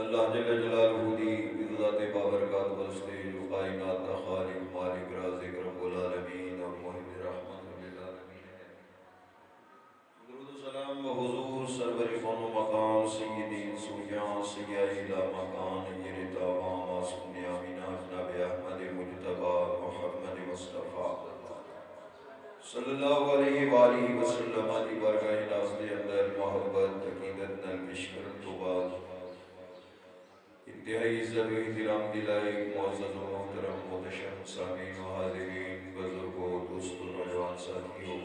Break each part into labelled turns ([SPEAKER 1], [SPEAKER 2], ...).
[SPEAKER 1] اللہ جل جلالہ دی ذات بابرکات واسطے جو کائنات دا خالق مالک رازق رب العالمین اور محب رحمت للعالمین ہے۔ درود و سلام و حضور سرور کون و مقام سیدی سویان سیائی لا مکان یرتا ماما سنیا مینا جناب احمد مجتبی محمد مصطفیٰ صلی اللہ علیہ وآلہ وسلم دی بارگاہ نازل اندر محبت عقیدت نل بشکر تو بعد انتہائی عزت و احترام دلائی معزز و محترم متشم سامعین و حاضرین بزرگوں دوستوں نوجوان ساتھیوں،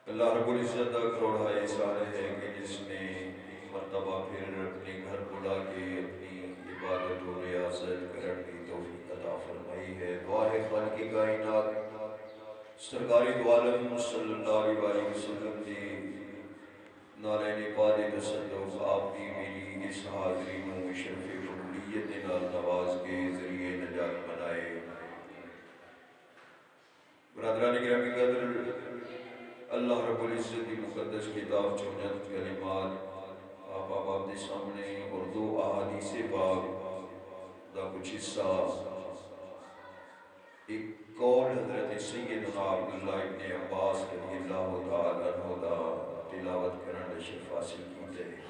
[SPEAKER 1] اللہ رب العزت کا کروڑا احسان ہے کہ جس نے ایک مرتبہ پھر اپنے گھر بلا کے اپنی عبادت و ریاضت کرنے کی توفیق عطا فرمائی ہے۔ دعا ہے خالق کائنات سرکار دو عالم صلی اللہ علیہ وسلم کی نالین پاد تصدق آپ کی میری اس حاضری میں شرف قبولیت نال نواز کے ذریعے نجات بنائے۔ برادران گرامی قدر، اللہ رب العزت کی مقدس کتاب چونت کلمات آپ آپ کے سامنے اردو احادیث پاک دا کچھ حصہ ایک قول حضرت سیدنا عبداللہ ابن عباس رضی اللہ تعالیٰ عنہ دا تلاوت کرنے شرف حاصل کیتے ہیں،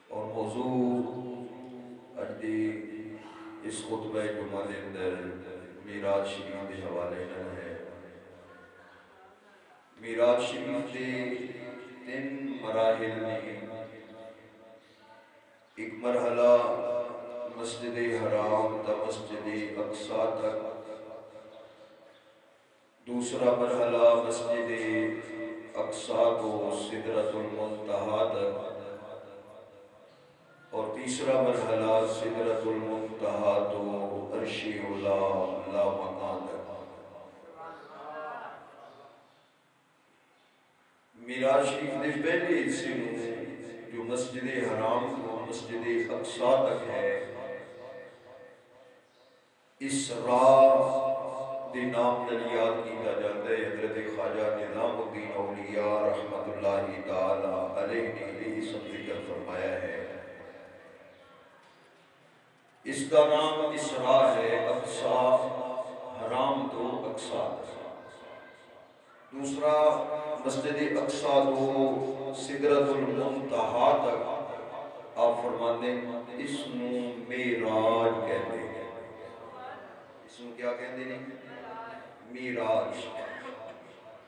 [SPEAKER 1] اور موضوع اجدی اس خطبہ جمعہ دے اندر میراج شریف کے حوالے نہ ہے۔ میراج شریف کے 3 مراحل میں ایک مرحلہ مسجد حرام تا مسجد اقصی تک، دوسرا مرحلہ مسجد اقصی کو سدرۃ المنتہا تک، اور تیسرا مرحلہ سدرۃ المنتہا تو عرش اولا لا مکان تک۔ میراج شریف نے پہلے حصے میں جو مسجد حرام کو مسجد اقصی تک ہے، اسراء دے نام نال یاد کیتا جاتا ہے۔ حضرت خواجہ نظام الدین اولیاء رحمت اللہ تعالی علیہ نے اس ذکر فرمایا ہے۔ اس کا نام اسراء ہے، اقصی حرام تو اقصی۔ دوسرا مسجد اقصی تو سدرۃ المنتہا تک آپ فرماتے ہیں اس نو میراج کہتے ہیں۔ اس نو کیا کہتے ہیں؟ میراج۔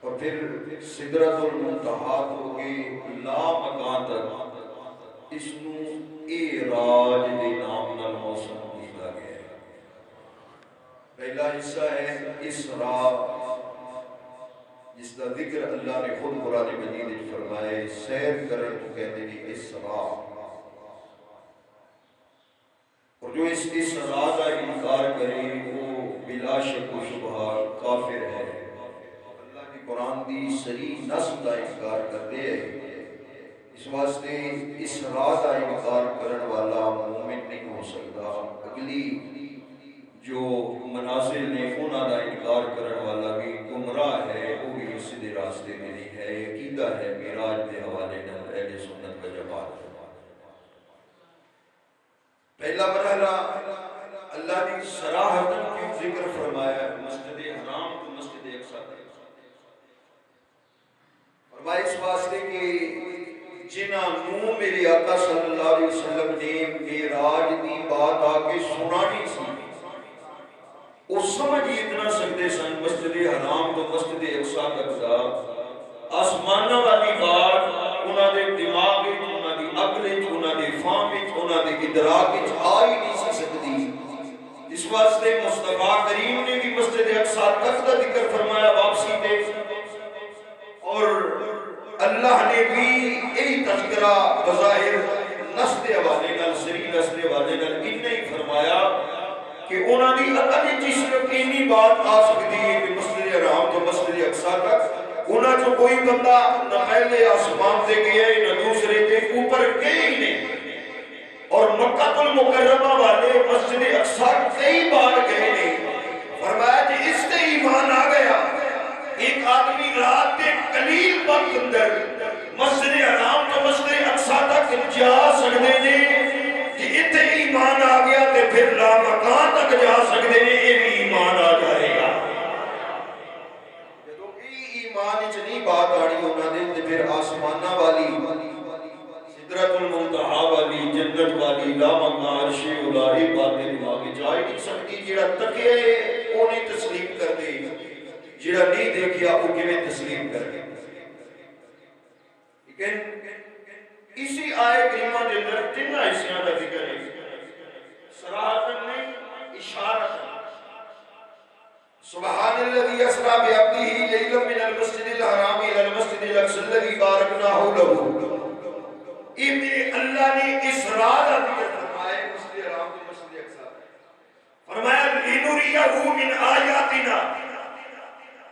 [SPEAKER 1] اور پھر سدرۃ المنتہا تو کے لا مکان تک اس نو اعراج دے نام نال موسم کیتا گیا ہے۔ پہلا حصہ ہے اسراء، جس کا ذکر اللہ نے خود قرآن مجید میں فرمایا ہے، سیر کرن تو کہتے ہیں اسراء۔ اور جو اس اسراء کا انکار کرے وہ بلا شک و شبہ کافر ہے۔ اللہ کی قرآن دی صریح نص کا انکار کرتے ہیں، اس واسطے اسراء کا انکار کرنے والا مومن نہیں ہو سکتا۔ اگلی جو منازل نے انہاں دا انکار کرنے والا بھی گمراہ ہے، وہ بھی سیدھے راستے میں نہیں ہے۔ یہ عقیدہ ہے معراج کے حوالے نال اہل سنت کا جماعت۔ پہلا مرحلہ اللہ نے صراحتاً کیوں ذکر فرمایا ہے مسجد حرام کو مسجد اقصی تک؟ فرمایا اس واسطے کہ جنہاں نو میرے آقا صلی اللہ علیہ وسلم نے معراج دی بات آکے سنانی سی، اس سمجھ اتنا سکتے سن مسجد حرام تو مسجد اقصی تک دا آسمانہ والی بات انہاں دے دماغ وچ، انہاں دی عقل وچ، انہاں دے فہم وچ، انہاں دے ادراک وچ آ ہی نہیں سکتی۔ اس واسطے مصطفیٰ کریم نے بھی مسجد اقصی تک کا ذکر فرمایا واپسی دے، اور اللہ نے بھی یہی تذکرہ بظاہر نص دے حوالے نال صریح نص دے حوالے نال اتنا ہی فرمایا کہ انہاں دی عقل وچ صرف اتنی بات آ سکتی ہے کہ مسجد حرام تو مسجد اقصی تک انہاں جو کوئی بندہ نہ پہلے آسمان سے گیا ہے نہ دوسرے کے اوپر گئے ہی نہیں، اور مکہ المکرمہ والے مسجد اقصی کئی بار گئے نہیں۔ فرمایا کہ اس سے ایمان آ گیا۔ ایک آدمی رات کے قلیل وقت اندر مسجد حرام تو مسجد اقصی تک جا سکتے ہیں کہ اتنے ایمان آ گیا تو پھر لامکان تک جا سکتے ہیں، یہ بھی ایمان آ جائے گا۔ جدو یہ ایمان وچ نہیں بات آنی انہاں دے تے پھر آسماناں والی، سدرۃ المنتہا والی، جنت والی، لامکان عرش الہی باتیں دماغ وچ آ نہیں سکتی۔ جڑا تکیا ہے وہ نہیں تسلیم کردے، جڑا نہیں دیکھیا وہ کیویں تسلیم کرے۔ لیکن اسی آئے کریمہ کے اندر تین حصوں کا ذکر ہے، صراحتاً نہیں، اشارتاً۔ سبحان الذی اسری بعبدہ لیلا من المسجد الحرام الی المسجد الاقصی الذی بارکنا حولہ۔ یہ میرے اللہ نے اسراء کا ذکر فرمایا، مسجد حرام سے مسجد اقصی، فرمایا لنریہ من آیاتنا،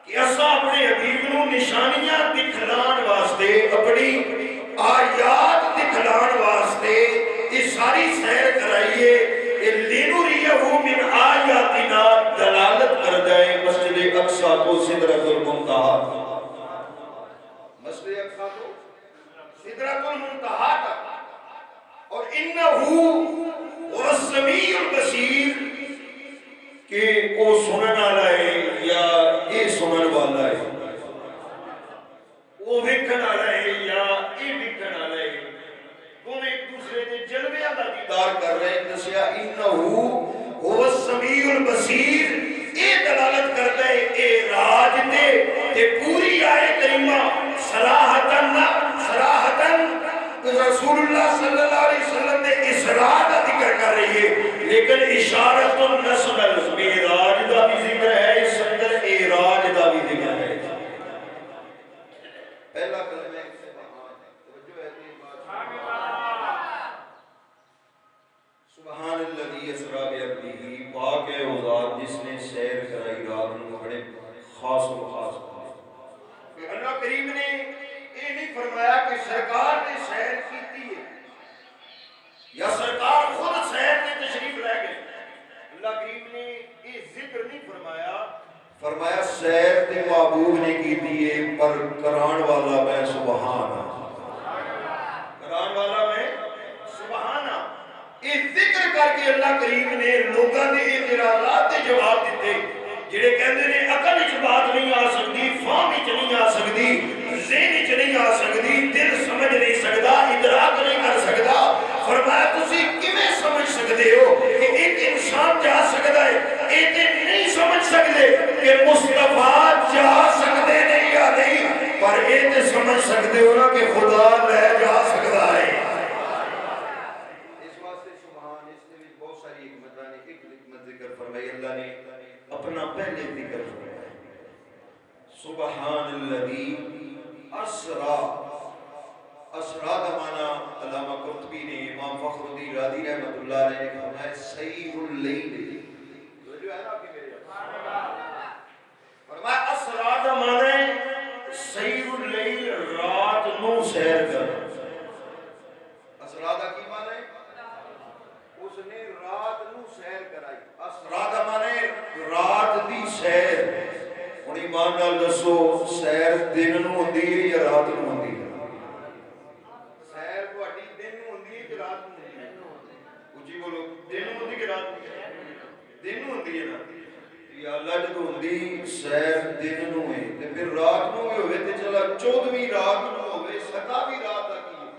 [SPEAKER 1] کہ اسا اپنے حبیب نو نشانیاں دکھلان واسطے، اپنی آیات دکھلان واسطے یہ ساری سیر کرائیے۔ لنریہ من آیاتنا دلالت کر جائے مسجد اقصی کو سدرۃ المنتہا، مسجد اقصی کو سدرۃ المنتہا تک۔ اور انہ هو السمیع البصیر، کہ وہ سنن والا ہے یا یہ سنن والا ہے، وہ ویکھن والا ہے یا یہ ویکھن والا ہے، دونوں ایک دوسرے کے جلویاں کا دیدار کر رہے ہیں۔ دسیا انہ هو السمیع البصیر، یہ دلالت کرتا ہے اے راج تے پوری آئے کریمہ صراحتاً رسول اللہ صلی اللہ علیہ وسلم نے اسراء کا ذکر کر رہی ہے، لیکن اشارت النسل معراج کا بھی ذکر ہے، اس اندر اعراج کا بھی ذکر ہے۔ پہلا کلمہ سبحان، توجہ ہے کہ سبحان الذی اسری بعبدہ، پاک ہے وہ ذات جس نے سیر کرائی رات کو بڑے خاص و خاص۔ اللہ کریم نے یہ نہیں فرمایا کہ سرکار نے سیر کیتی ہے یا سرکار خود سیر نے تشریف لے گئے۔ اللہ کریم نے یہ ذکر نہیں فرمایا، فرمایا سیر تے محبوب نے کیتی ہے، پر کران والا میں سبحان، کران والا میں سبحان۔ یہ ذکر کر کے اللہ کریم نے لوگاں دے اعتراضات دے جواب دیتے، جڑے کہندے نے عقل وچ بات نہیں آ سکتی، فہم وچ نہیں آ سکتی، ذہن وچ نہیں آ سکتی، دل سمجھ نہیں سکتا، ادراک نہیں کر سکتا۔ فرمایا تسی کیویں سمجھ سکتے ہو کہ ایک انسان جا سکتا ہے، یہ نہیں سمجھ سکتے کہ مصطفیٰ جا سکتے نہیں یا نہیں، پر یہ سمجھ سکتے ہو نا کہ خدا لے جا سکتا ہے۔ اللہ نے اپنا پہلے ذکر فرمایا، سبحان الذی اسری۔ اسری کا معنی علامہ قرطبی نے، امام فخر الدین رازی رحمۃ اللہ علیہ نے فرمایا سیر اللیل، جو ہے نا کہ میرے فرمایا اسری کا معنی سیر اللیل، رات نو سیر کر۔ اسری کا کی معنی؟ اس نے رات نو سیر کرائی۔ اسری کا معنی رات دی سیر۔ ہن ایمان نال دسو سیر دن نو ہوندی ہے یا رات نو ہوندی ہے؟ سیر تہاڈی دن نو ہوندی ہے کہ رات نو ہوندی ہے؟ اونچی بولو، دن نو ہوندی کہ رات نو؟ دن نو ہوندی ہے نا؟ یا اللہ جدو ہوندی سیر دن نو ہے تے پھر رات نو بھی ہوے تے چلا 14ویں رات نو ہوے، 17ویں رات دا کی ہے؟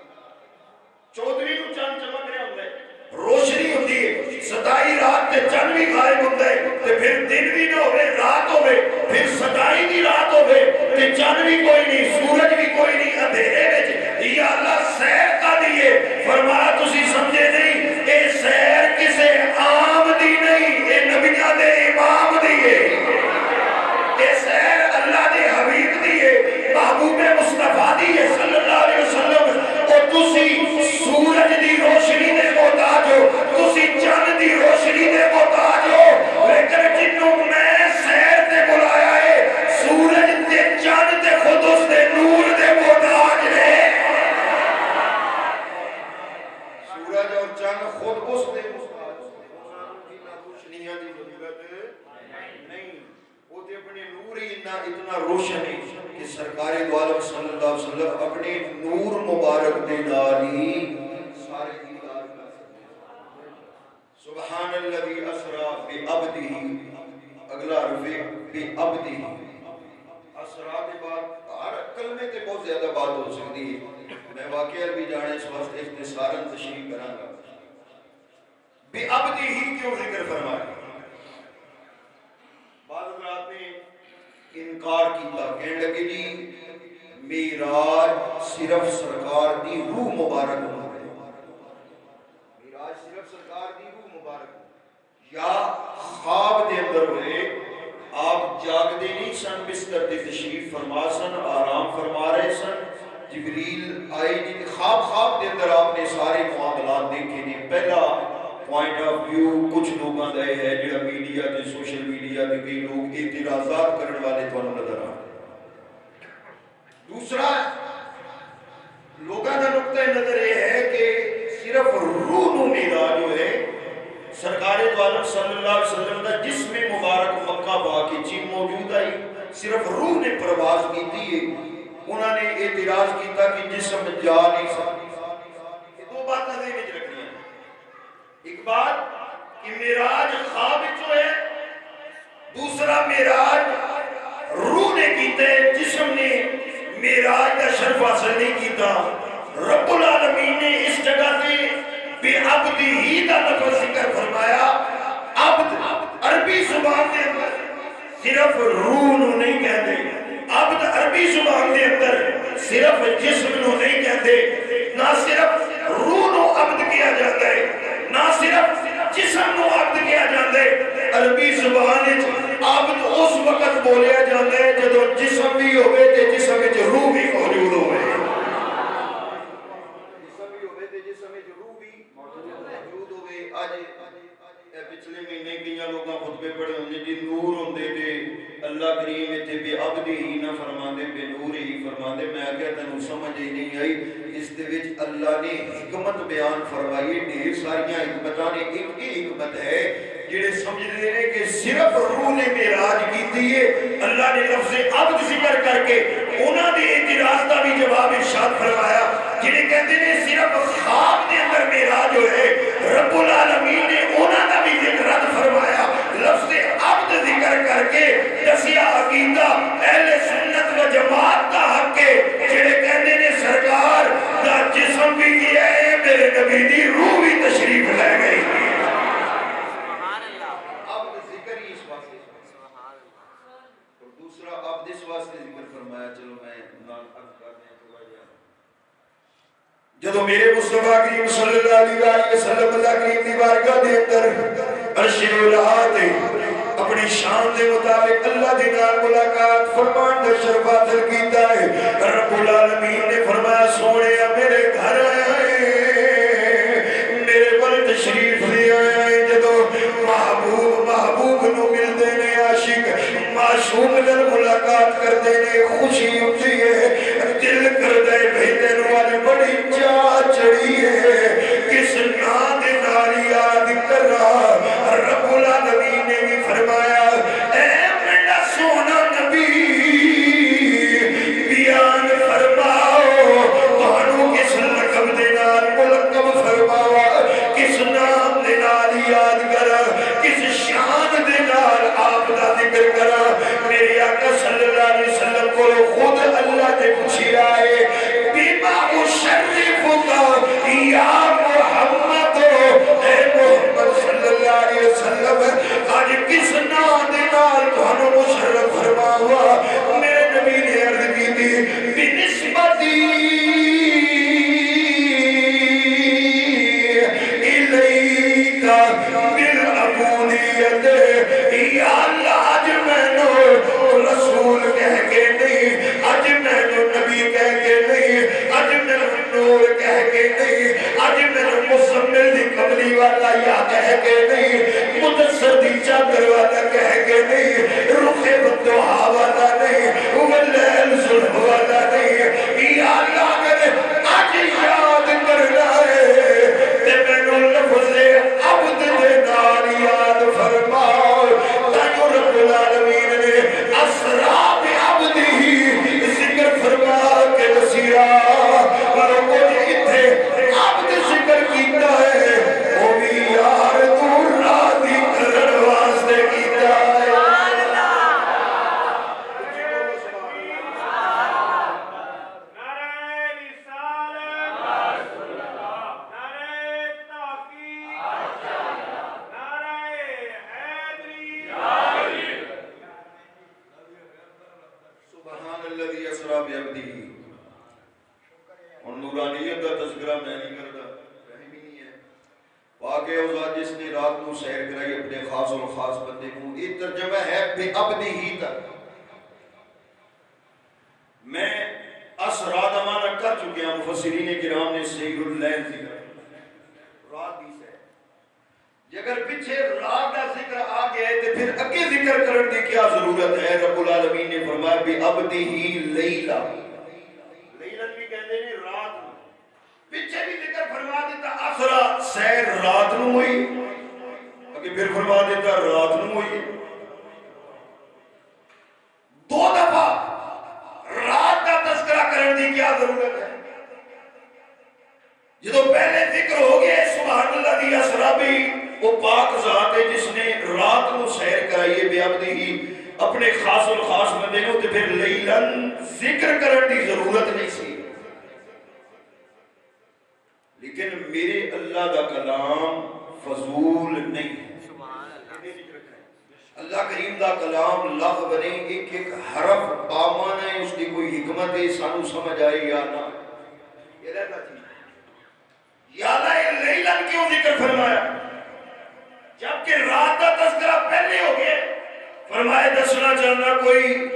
[SPEAKER 1] 14ویں نو چاند چمک رہا ہوندا ہے، روشنی ہوندی ہے، 27 رات تے چند بھی غائب ہوندا ہے، تے پھر دن بھی نہ ہوے، رات ہوے، پھر 27 دی رات ہوے تے چند بھی کوئی نہیں، سورج بھی کوئی نہیں، اندھیرے وچ یا اللہ سیر کا دیے۔ فرمایا تسی سمجھے نہیں، اے سیر کسے عام دی نہیں، اے نبیاں دے امام دی ہے، اے سیر اللہ دے حبیب دی ہے، محبوب مصطفیٰ دی ہے صلی اللہ علیہ وسلم۔ اور تسی سورج دی روشنی دے محتاج ہو، تسی چند دی روشنی دے محتاج ہو، لیکن جنوں میں سیر تے بلایا ہے سورج تے چند تے خود اس دے نور دے محتاج نے۔ سورج اور چند خود اس دے محتاج کی روشنیاں دی ضرورت نہیں، وہ تے اپنے نور ہی اتنا روشن ہے کہ سرکار دو عالم صلی اللہ علیہ وسلم اپنے نور مبارک دے نال ہی سبحان الذی اسرا بعبدہ، اگلا رفع بعبدہ، اسرا کے بعد ہر کلمے تے بہت زیادہ بات ہو سکتی ہے، میں واقعہ بھی جانے اس واسطے اختصاراً تشریح کراں گا۔ بعبدہ کیوں ذکر فرمایا؟ بعض حضرات نے انکار کیتا، کہنے لگے جی معراج صرف سرکار دی روح مبارک ہوئی، معراج صرف سرکار دی روح مبارک یا خواب دے اندر ہوئے، آپ جاگدے نہیں سن، بستر دے تشریف فرما سن، آرام فرما رہے سن، جبریل آئے جی، خواب دے اندر آپ نے سارے معاملات دیکھے نے۔ پہلا پوائنٹ آف ویو کچھ لوگوں کا یہ ہے جڑا میڈیا تے سوشل میڈیا تے کئی لوگ اعتراضات کرنے والے تھانوں نظر آ۔ دوسرا لوگوں کا نقطہ نظر یہ ہے کہ صرف روح نو معراج جو ہے سرکار دو عالم صلی اللہ علیہ وسلم کا جسم مبارک مکہ پاک وچ موجود ہے، صرف روح نے پرواز کی تھی۔ انہوں نے اعتراض کیتا کہ جسم جا نہیں سکتا۔ یہ دو باتیں دے وچ رکھنی ہیں، ایک بات کہ معراج خواب وچ ہوئے، دوسرا معراج روح نے کیتے، جسم نے معراج کا شرف حاصل نہیں کیتا۔ رب العالمین نے اس جگہ سے بعبدہ کا لفظ ذکر فرمایا۔ عبد عربی زبان کے اندر صرف روح نو نہیں کہتے، عبد عربی زبان کے اندر صرف جسم نو نہیں کہتے، نہ صرف روح نو عبد کیا جاتا ہے، نہ صرف جسم نو عبد کیا جاتا ہے۔ عربی زبان عبد اس وقت بولیا جاتا ہے جدو جسم بھی ہوئے تے جسم وچ روح بھی موجود ہوئے، جسم بھی ہوئے تے جسم وچ روح بھی موجود ہوئے۔ آج پچھلے مہینے کئی لوگاں خطبے پڑھے ہوندے جی نور ہوندے تے اللہ کریم تے بے عبد ہی نہ فرماندے، بے نور ہی فرماندے۔ میں آگیا تینوں سمجھ ہی نہیں آئی، اس دے وچ اللہ نے حکمت بیان فرمائی، ڈھیر ساریاں حکمتاں نے، ایک ہی حکمت ہے جڑے سمجھتے ہیں کہ صرف روح نے معراج کیتی ہے۔ اللہ نے لفظ عبد ذکر کر کے انہاں دے اعتراض دا بھی جواب ارشاد فرمایا، جڑے کہتے ہیں صرف خواب دے اندر معراج ہوئے، رب العالمین نے انہاں دا بھی ذکر فرمایا، لفظ عبد ذکر کر کے دسیا عقیدہ اہل سنت و جماعت دا حق ہے، جڑے کہتے ہیں سرکار دا جسم بھی گیا ہے، میرے نبی دی روح بھی تشریف لے گئی۔ اب اس واسطے ذکر فرمایا، چلو میں نام عرض کرنے تھوڑا جا۔ جدو میرے مصطفیٰ کریم صلی اللہ علیہ وسلم اللہ کریم دی بارگاہ دے اندر عرش العلا تے اپنی شان دے مطابق اللہ دے نال ملاقات فرمان دا شرف حاصل کیتا ہے۔ رب العالمین نے فرمایا سونے میرے گھر آئے، میرے بل تشریف لے آئے۔ جدو محبوب نو ملتے نے عاشق معشوق نال ملاقات کرتے نے، خوشی ہوتی ہے، دل کردے بھیتے نوال بڑی چاہ چڑھی ہے، کس نام دے نال یاد کر رہا۔ رب العالمین نے بھی فرمایا اے میرا سونا نبی بیان فرماؤ، تانوں کس لقب دے نال ملقب فرماوا، کس نام دے نال یاد کرا، کس شان دے نال آپ دا ذکر کرا۔ میرے آقا صلی اللہ علیہ وسلم کو خود اللہ نے پوچھی آئے بیما اشرفکا یا محمد، اے محمد صلی اللہ علیہ وسلم آج کس نام دے نال تانوں مشرف فرماوا۔ میرے نبی نے عرض کی تھی بنسبتی الیکا بالعبودیت، یا اللہ آج میں نو رسول کہہ کے نہیں، آج میں نو نبی کہہ کے نہیں، آج میں نو نور کہہ کے نہیں، آج میں نو مزمل دی قبلی والا یا کہہ کے نہیں، مدثر دی چادر والا کہہ کے نہیں، رخ بدعا والا نہیں، واللیل ظلم والا نہیں۔ یا اللہ اگر آج یاد کرنا ہے تے میں نو لفظ عبد دے نال یاد فرماؤ۔ تانوں رب العالمین نے اسرا بعبدہ ذکر فرما کے دسیا، لوگوں نے اتھے عبد ذکر کیتا ہے، وہ بھی یار تو بعبده. اور نورانیت کا تذکرہ میں نہیں کرتا، رحم ہی نہیں ہے. واقعہ او ذات جس نے رات کو سیر کرائی اپنے خاص اور خاص بندے کو. یہ ترجمہ ہے بعبده تک. میں اسرا دا معنی کر چکے ہیں، مفسرین کرام نے سیر اللیل ذکر رات دی سے. اگر پیچھے رات کا ذکر آ گیا ہے تو پھر اگے ذکر کرنے کی کیا ضرورت ہے؟ رب العالمین نے فرمایا بعبده لیلا. لیلا بھی کہتے ہیں رات. پیچھے بھی ذکر فرما دیتا اسرا سیر رات نو ہوئی، اگے پھر فرما دیتا رات نو ہوئی. دو دفعہ رات کا تذکرہ کرنے کی کیا ضرورت ہے؟ جدو پہلے ذکر ہو گیا سبحان اللہ دی اسرا بھی وہ پاک ذات ہے جس نے رات کو سیر کرائیے بعبده اپنے خاص اور خاص بندے کو. تو پھر لیلن ذکر کرنے کی ضرورت نہیں سی. لیکن میرے اللہ دا کلام فضول نہیں ہے. اللہ کریم دا کلام لغو نہیں، ایک ایک حرف بامعنی ہے، اس کی کوئی حکمت ہے سانو سمجھ آئے یا نہ. یہ رہتا تھی یا لیلن کیوں ذکر فرمایا جبکہ رات کا تذکرہ پہلے ہو گیا؟ فرمائے دسنا چاہنا کوئی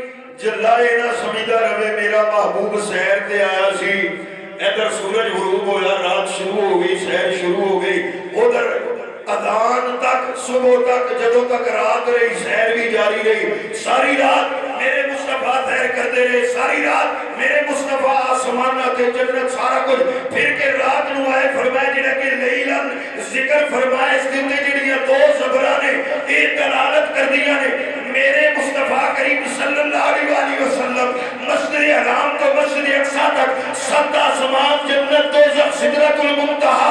[SPEAKER 1] جلائے نہ سمجھدا رہے میرا محبوب سیر تے آیا سی، ادھر سورج غروب ہوا، رات شروع ہو گئی، سیر شروع ہو گئی، ادھر اذان تک صبح تک جدوں تک رات رہی سیر بھی جاری رہی. ساری رات میرے مصطفیٰ سیر کرتے رہے، ساری رات میرے مصطفیٰ آسمانہ تے جنت سارا کچھ. پھر کے رات نو آئے فرمایا جڑا کہ لیلن ذکر فرمایا اس کے اندر جڑیاں دو زبراں نے یہ دلالت کر دیاں نے میرے مصطفیٰ کریم صلی اللہ علیہ وآلہ وسلم مسجد حرام تو مسجد اقصی تک 7 آسمان جنت دوزخ سدرۃ المنتہا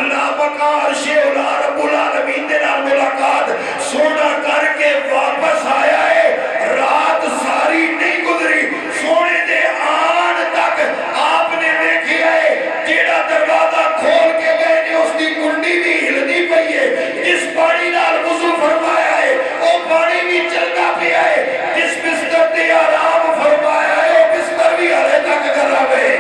[SPEAKER 1] لا بقا عرش اولا رب العالمین دے نال ملاقات سونا کر کے واپس آیا ہے. رات ساری نہیں گزری، سونے دے آن تک آپ نے دیکھیا ہے جیڑا دروازہ کھول کے گئے نے اس دی کنڈی بھی ہلدی پئی ہے، جس پانی نال وضو فرمایا ہے وہ پانی بھی چلتا پیا ہے، جس بستر تے آرام فرمایا ہے وہ بستر بھی ہلے تک خراب ہے.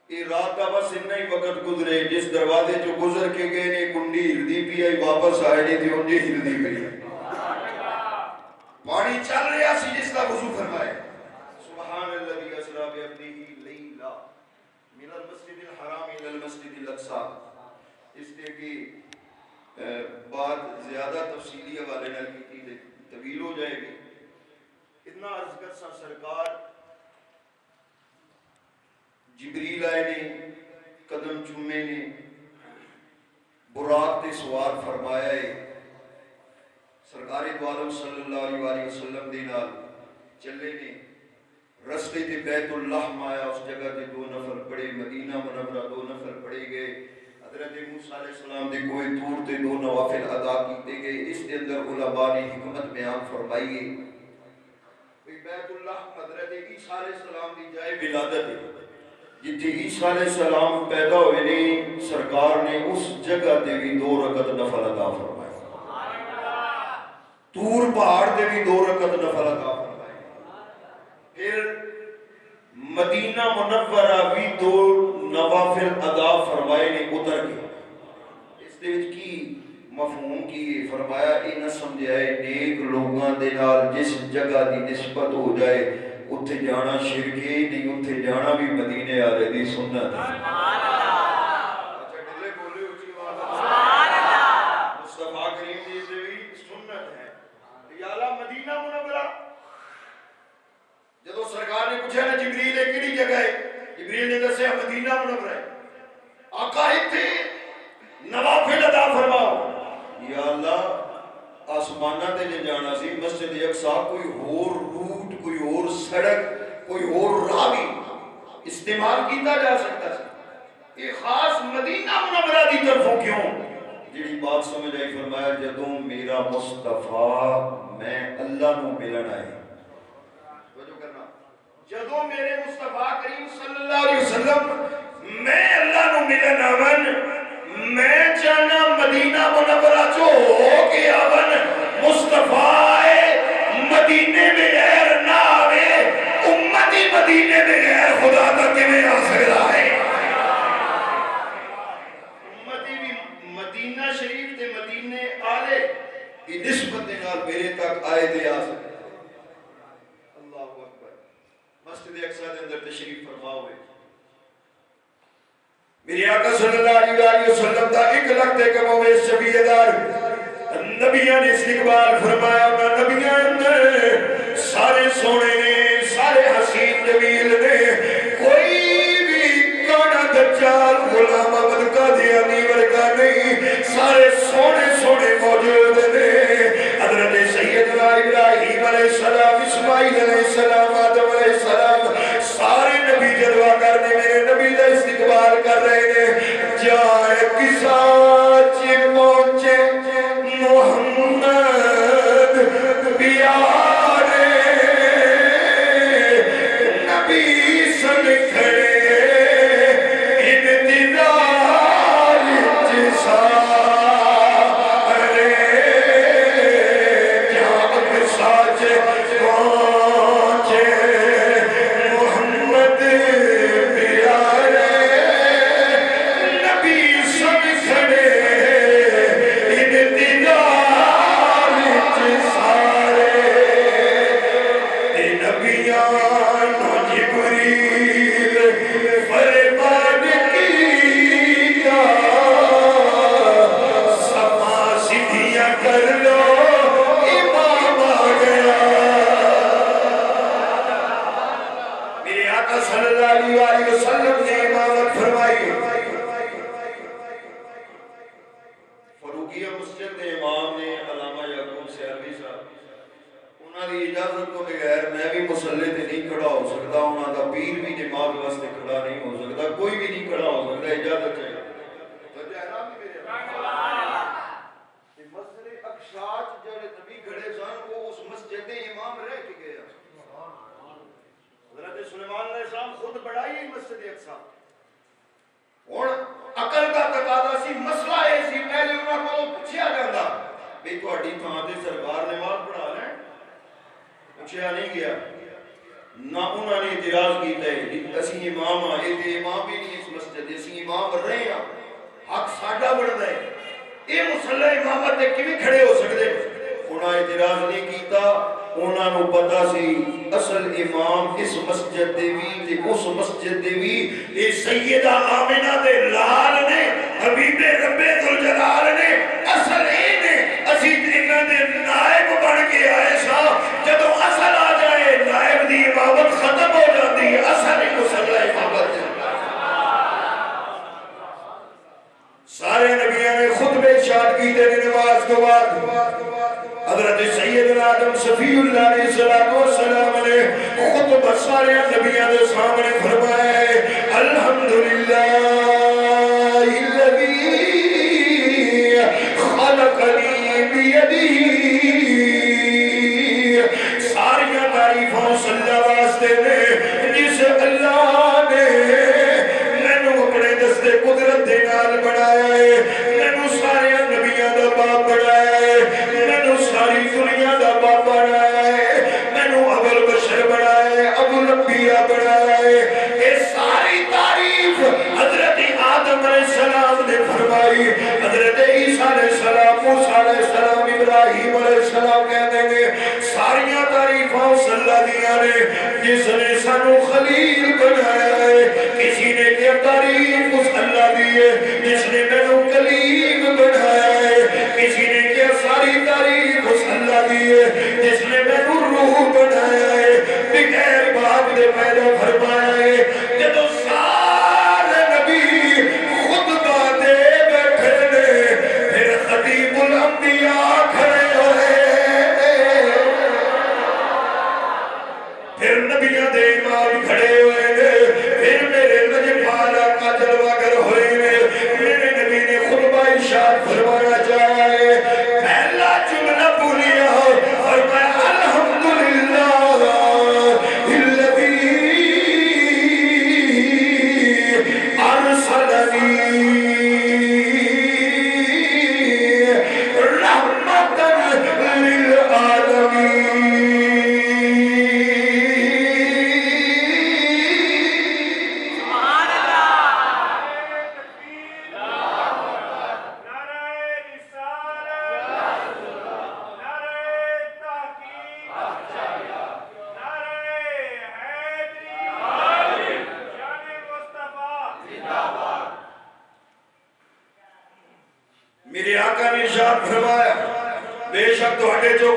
[SPEAKER 1] یہ رات کا بس اتنا ہی وقت گزرے، جس دروازے جو گزر کے گئے نے کنڈی ہلدی پی آئی، واپس آئے نہیں تھی انجی ہلدی پی آئی، پانی چل رہا سی جس کا وضو فرمائے. سبحان الذی اسری بعبدہ لیلا من المسجد الحرام الی المسجد الاقصی. اس لیے کہ بات زیادہ تفصیلی حوالے نال کی طویل ہو جائے گی. اتنا عرض کر سا سرکار جبریل آئے نے قدم چومے نے براق تے سوار فرمایا ہے. سرکار دو عالم صلی اللہ علیہ وآلہ وسلم دے نال چلے نے. رستے تے بیت اللہ مایا، اس جگہ تے 2 نفر پڑے، مدینہ منورہ 2 نفر پڑے گئے. حضرت موسیٰ علیہ السلام دے کوئی طور تے 2 نوافل ادا کیتے گئے. اس کے اندر علماء نے حکمت بیان فرمائی ہے. بیت اللہ حضرت عیسیٰ علیہ السلام دی جائے ولادت ہے، جتھے عیسیٰ علیہ السلام پیدا ہوئے نے سرکار نے اس جگہ تے بھی 2 رکعت نفل ادا فرمائے. طور پہاڑ تے بھی 2 رکعت نفل ادا فرمائے. پھر مدینہ منورہ بھی 2 نوافل ادا فرمائے نے اتر کے. اس دے وچ کی مفہوم کی فرمایا یہ نہ سمجھائے نیک لوگاں دے نال جس جگہ دی نسبت ہو جائے اتھے جانا شرک ہے نہیں، اتھے جانا بھی مدینے والے دی سنت ہے. سبحان اللہ. اچھا ڈلے بولے اچھی بات ہے. سبحان اللہ. مصطفیٰ کریم دی بھی سنت ہے. یا اللہ مدینہ منورہ جدو سرکار نے پوچھا نا جبریل ہے کیڑی جگہ ہے، جبریل نے دسیا مدینہ منورہ ہے. آقا اتھے نوافل ادا فرماؤ. یا اللہ آسمانہ تے جے جانا سی مسجد اقصی کوئی اور روٹ، کوئی اور سڑک، کوئی اور راہ بھی استعمال کیتا جا سکتا سی. یہ خاص مدینہ منورہ دی طرفوں کیوں؟ جڑی بات سمجھ آئی فرمایا جدوں میرا مصطفیٰ میں اللہ نو ملن آئے. جدوں میرے مصطفیٰ کریم صلی اللہ علیہ وسلم میں اللہ نو ملن آون میں چاہنا مدینہ منورہ جو ہو کے آون مصطفیٰ مدینے بغیر نہ آوے امتی مدینے بغیر خدا تک میں آ سکتا ہے امتی بھی مدینہ شریف تے مدینے آلے کی نسبت نال میرے تک آئے دے آ سکتا اللہ اکبر مسجد اقصی دے اندر تشریف فرما ہوئے میرے آقا صلی اللہ علیہ وسلم دا 1 لاکھ تے کم ہوئے شبیہ دار نبیان استقبال فرمایا انہا نبیان نے سارے سونے نے سارے حسین جمیل نے کوئی بھی کانا دجال غلام احمد قادیانی ورگا نہیں سارے سونے سونے موجود نے حضرت سیدنا ابراہیم علیہ السلام اسماعیل علیہ السلام آدم علیہ السلام سارے نبی جلوہ کرنے میرے نبی دا استقبال کر رہے ہیں جائے کسا چی پہنچے محمد پیارے نبی سن کھڑے انتظار جسا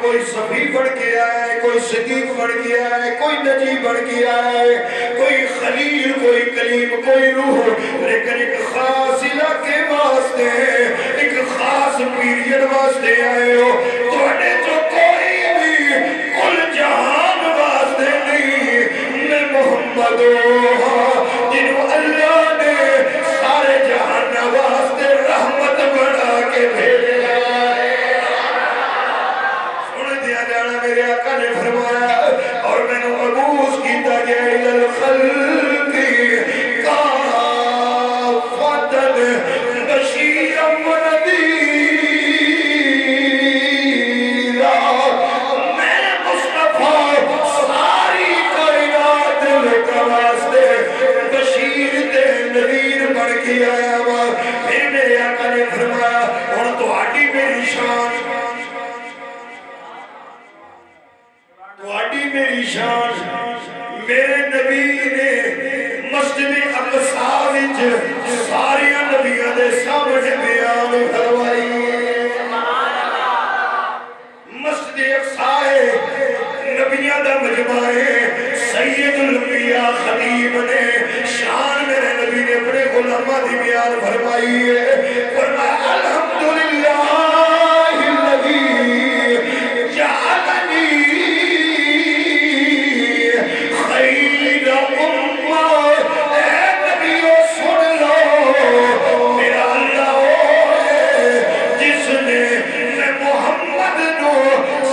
[SPEAKER 1] کوئی صفی بن کے آیا ہے، کوئی صدیق بن کے آیا ہے، کوئی نجی بن کے آیا ہے، کوئی خلیل، کوئی کلیم، کوئی روح، لیکن ایک خاص علاقے واسطے، ایک خاص پیریڈ واسطے آئے ہو۔ تھوڑے جو کوئی بھی کل جہان واسطے نہیں، میں محمد ہوں جنہوں اللہ نے سارے جہان واسطے رحمت بنا کے بھیجا ہے۔ سن دیا جانا میرے آقا نے فرمایا اور میں نے عبوس کیتا گیا الخلق کافۃ بشیرا ونذیرا۔ میں مصطفیٰ ساری کائنات لوکاں واسطے بشیر تے نذیر بن کے آیا وا۔ پھر میرے آقا نے فرمایا ہن تہاڈی میری شان، تہاڈی میری شان، میرے نبی نے مسجد اقصی وچ ساری نبیاں دے سامنے بیان فرمائی۔ مسجد اقصی ہے نبیاں دا مجمع ہے، سید الانبیاء خطیب نے شان میرے نبی نے اپنے غلاماں دی بیان فرمائی ہے۔ فرمایا الحمدللہ الذی جعلنی خیر امہ۔ اے نبیو سن لو، میرا اللہ وہ ہے جس نے میں محمد نو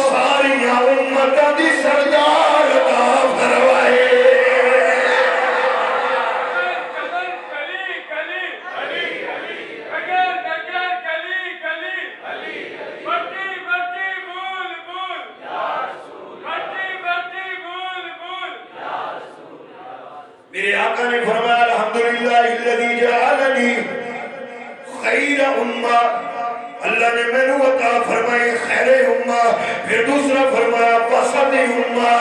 [SPEAKER 1] ساریاں امتاں دی سردار عطا فرمائے۔ میرے آقا نے فرمایا الحمدللہ الذی جعلنی خیر امہ، اللہ نے میں نے عطا فرمائی خیر امہ۔ پھر دوسرا فرمایا وسط امہ،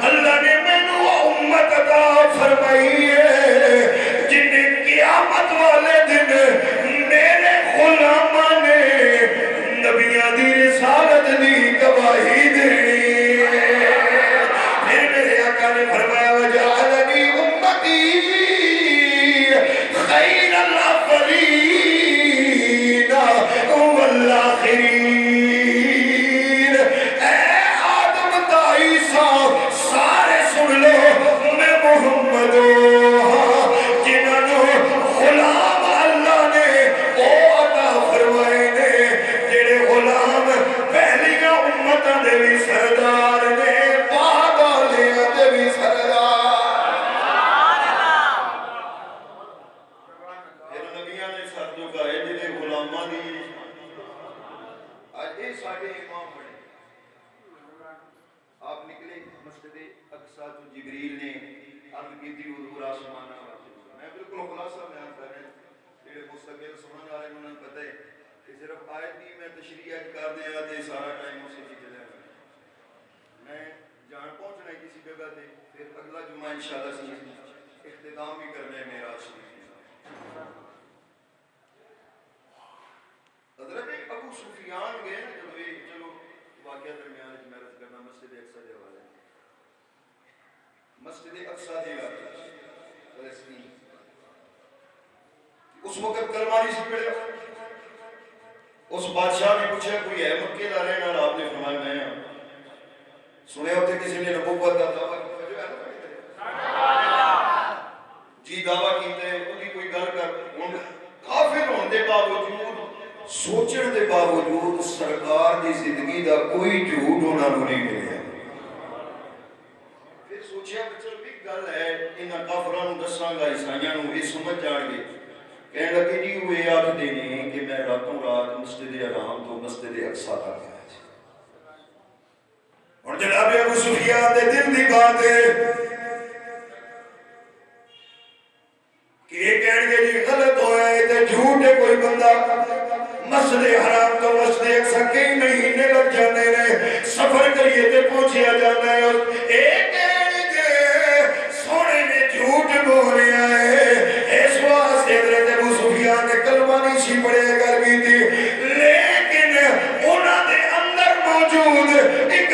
[SPEAKER 1] اللہ نے میں نے امت عطا فرمائی ہے جن نے قیامت والے دن میرے غلاماں نے نبیاں دی رسالت دی گواہی دینی ہے۔ پھر میرے آقا نے فرمایا وجعلنی امتی خیر الاولین والآخرین۔ اے آدم تا عیسیٰ سارے سن لو، میں محمد ہوں جنہاں نو غلام اللہ نے او عطا فرمائے نے، جڑے غلام پہلیاں امتاں دے بھی سردار نے، بعد والیاں دے بھی سردار۔ نبیاں نے سر جھکائے جنہیں غلاماں دی آج یہ ساڑھے امام بڑے۔ آپ نکلے مسجد اقصی تو جبریل نے عرض کی تھی حضور آسمان میں بالکل خلاصہ بیان کر رہے ہیں، جڑے مستقل سنن والے انہوں نے پتہ ہے کہ صرف آیت دی میں تشریح کر دیا تے سارا ٹائم اسی کی چلے گا۔ میں جان پہنچنا ہے کسی جگہ تے، پھر اگلا جمعہ انشاءاللہ سے اختتام بھی کرنا ہے معراج شریف۔ حضرت ابو سفیان گئے نا جب یہ چلو واقعہ درمیان میں عرض کرنا مسجد اقصی دے والے مسجد اقصی دے والے فلسطین اس وقت کلمہ نہیں سی پڑھے۔ اس بادشاہ نے پوچھا کوئی ہے مکے دا رہنے والا؟ آپ نے فرمایا میں ہوں۔ سنے ہوتے کسی نے نبوت کا دعویٰ کیا جی دعویٰ کیتے ہیں انہی کوئی گل کر کافر ہونے دے باوجود سوچن دے باوجود سرکار دی زندگی دا کوئی جھوٹ انہاں نوں نہیں ملیا۔ پھر سوچیا کہ چل بھی گل ہے انہاں کافراں نوں دساں گا عیسائیاں نوں یہ سمجھ جان گے۔ کہنے لگے جی وہ یہ آکھدے نے کہ میں راتوں رات مسجد حرام تو مسجد اقصی تک گیا۔ اور جناب ابو سفیان دے دل دی بات ہے کہ یہ کہنے گے جی غلط ہویا ہے تے جھوٹ ہے کوئی بندہ مسجد حرام تو مسجد اقصی کئی مہینے لگ جانے نے سفر کریے تے پہنچیا جانا ہے اور ایک کہنے گے سونے نے جھوٹ بولیا ہے۔ اس واسطے حضرت ابو سفیان نے کلمہ نہیں سی پڑھے کر کی تھی، لیکن انہاں دے اندر موجود ایک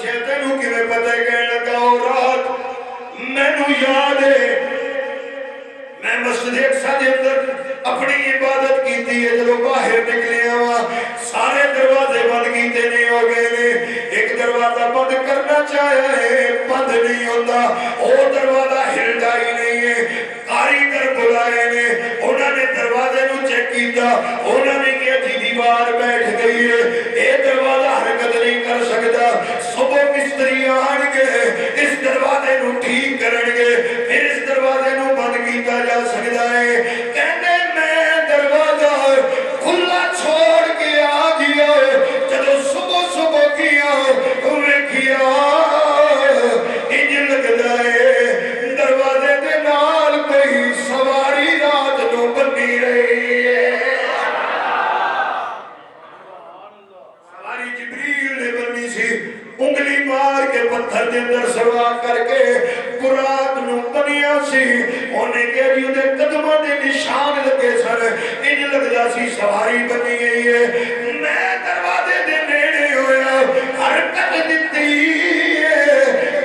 [SPEAKER 1] پوچھا تینوں کیویں پتہ کہنے لگا او رات مینوں یاد ہے میں مسجد اقصی دے اندر اپنی عبادت کیتی ہے جدوں باہر نکلے ہوا سارے دروازے بند کیتے نہیں ہو گئے نے ایک دروازہ بند کرنا چاہیا ہے بند نہیں ہوتا او دروازہ ہلدا ہی نہیں ہے کاریگر بلائے نے انہوں نے دروازے نو چیک کیتا انہوں نے کیا جی دیوار بیٹھ گئی ہے اے دروازہ حرکت نہیں کر سکتا صبح مستری آن گے اس دروازے نو ٹھیک کرن گے پھر اس دروازے نو بند کیتا جا سکتا ہے کہنے میں دروازہ کھلا چھوڑ کے آ گیا جدو صبح صبح کیا ویکھیا انج لگدا ہے دروازے دے نال کوئی سواری رات نو بنی رہی ہے سواری جبریل نے بنی سی انگلی مار کے پتھر دے اندر سوا کر کے براق نو بنیا سی انہیں کہا جی انہیں قدمہ دے نشان لگے سر انہیں لگدا سی سواری بنی گئی ہے میں دروازے دے نیڑے ہویا حرکت دیتی ہے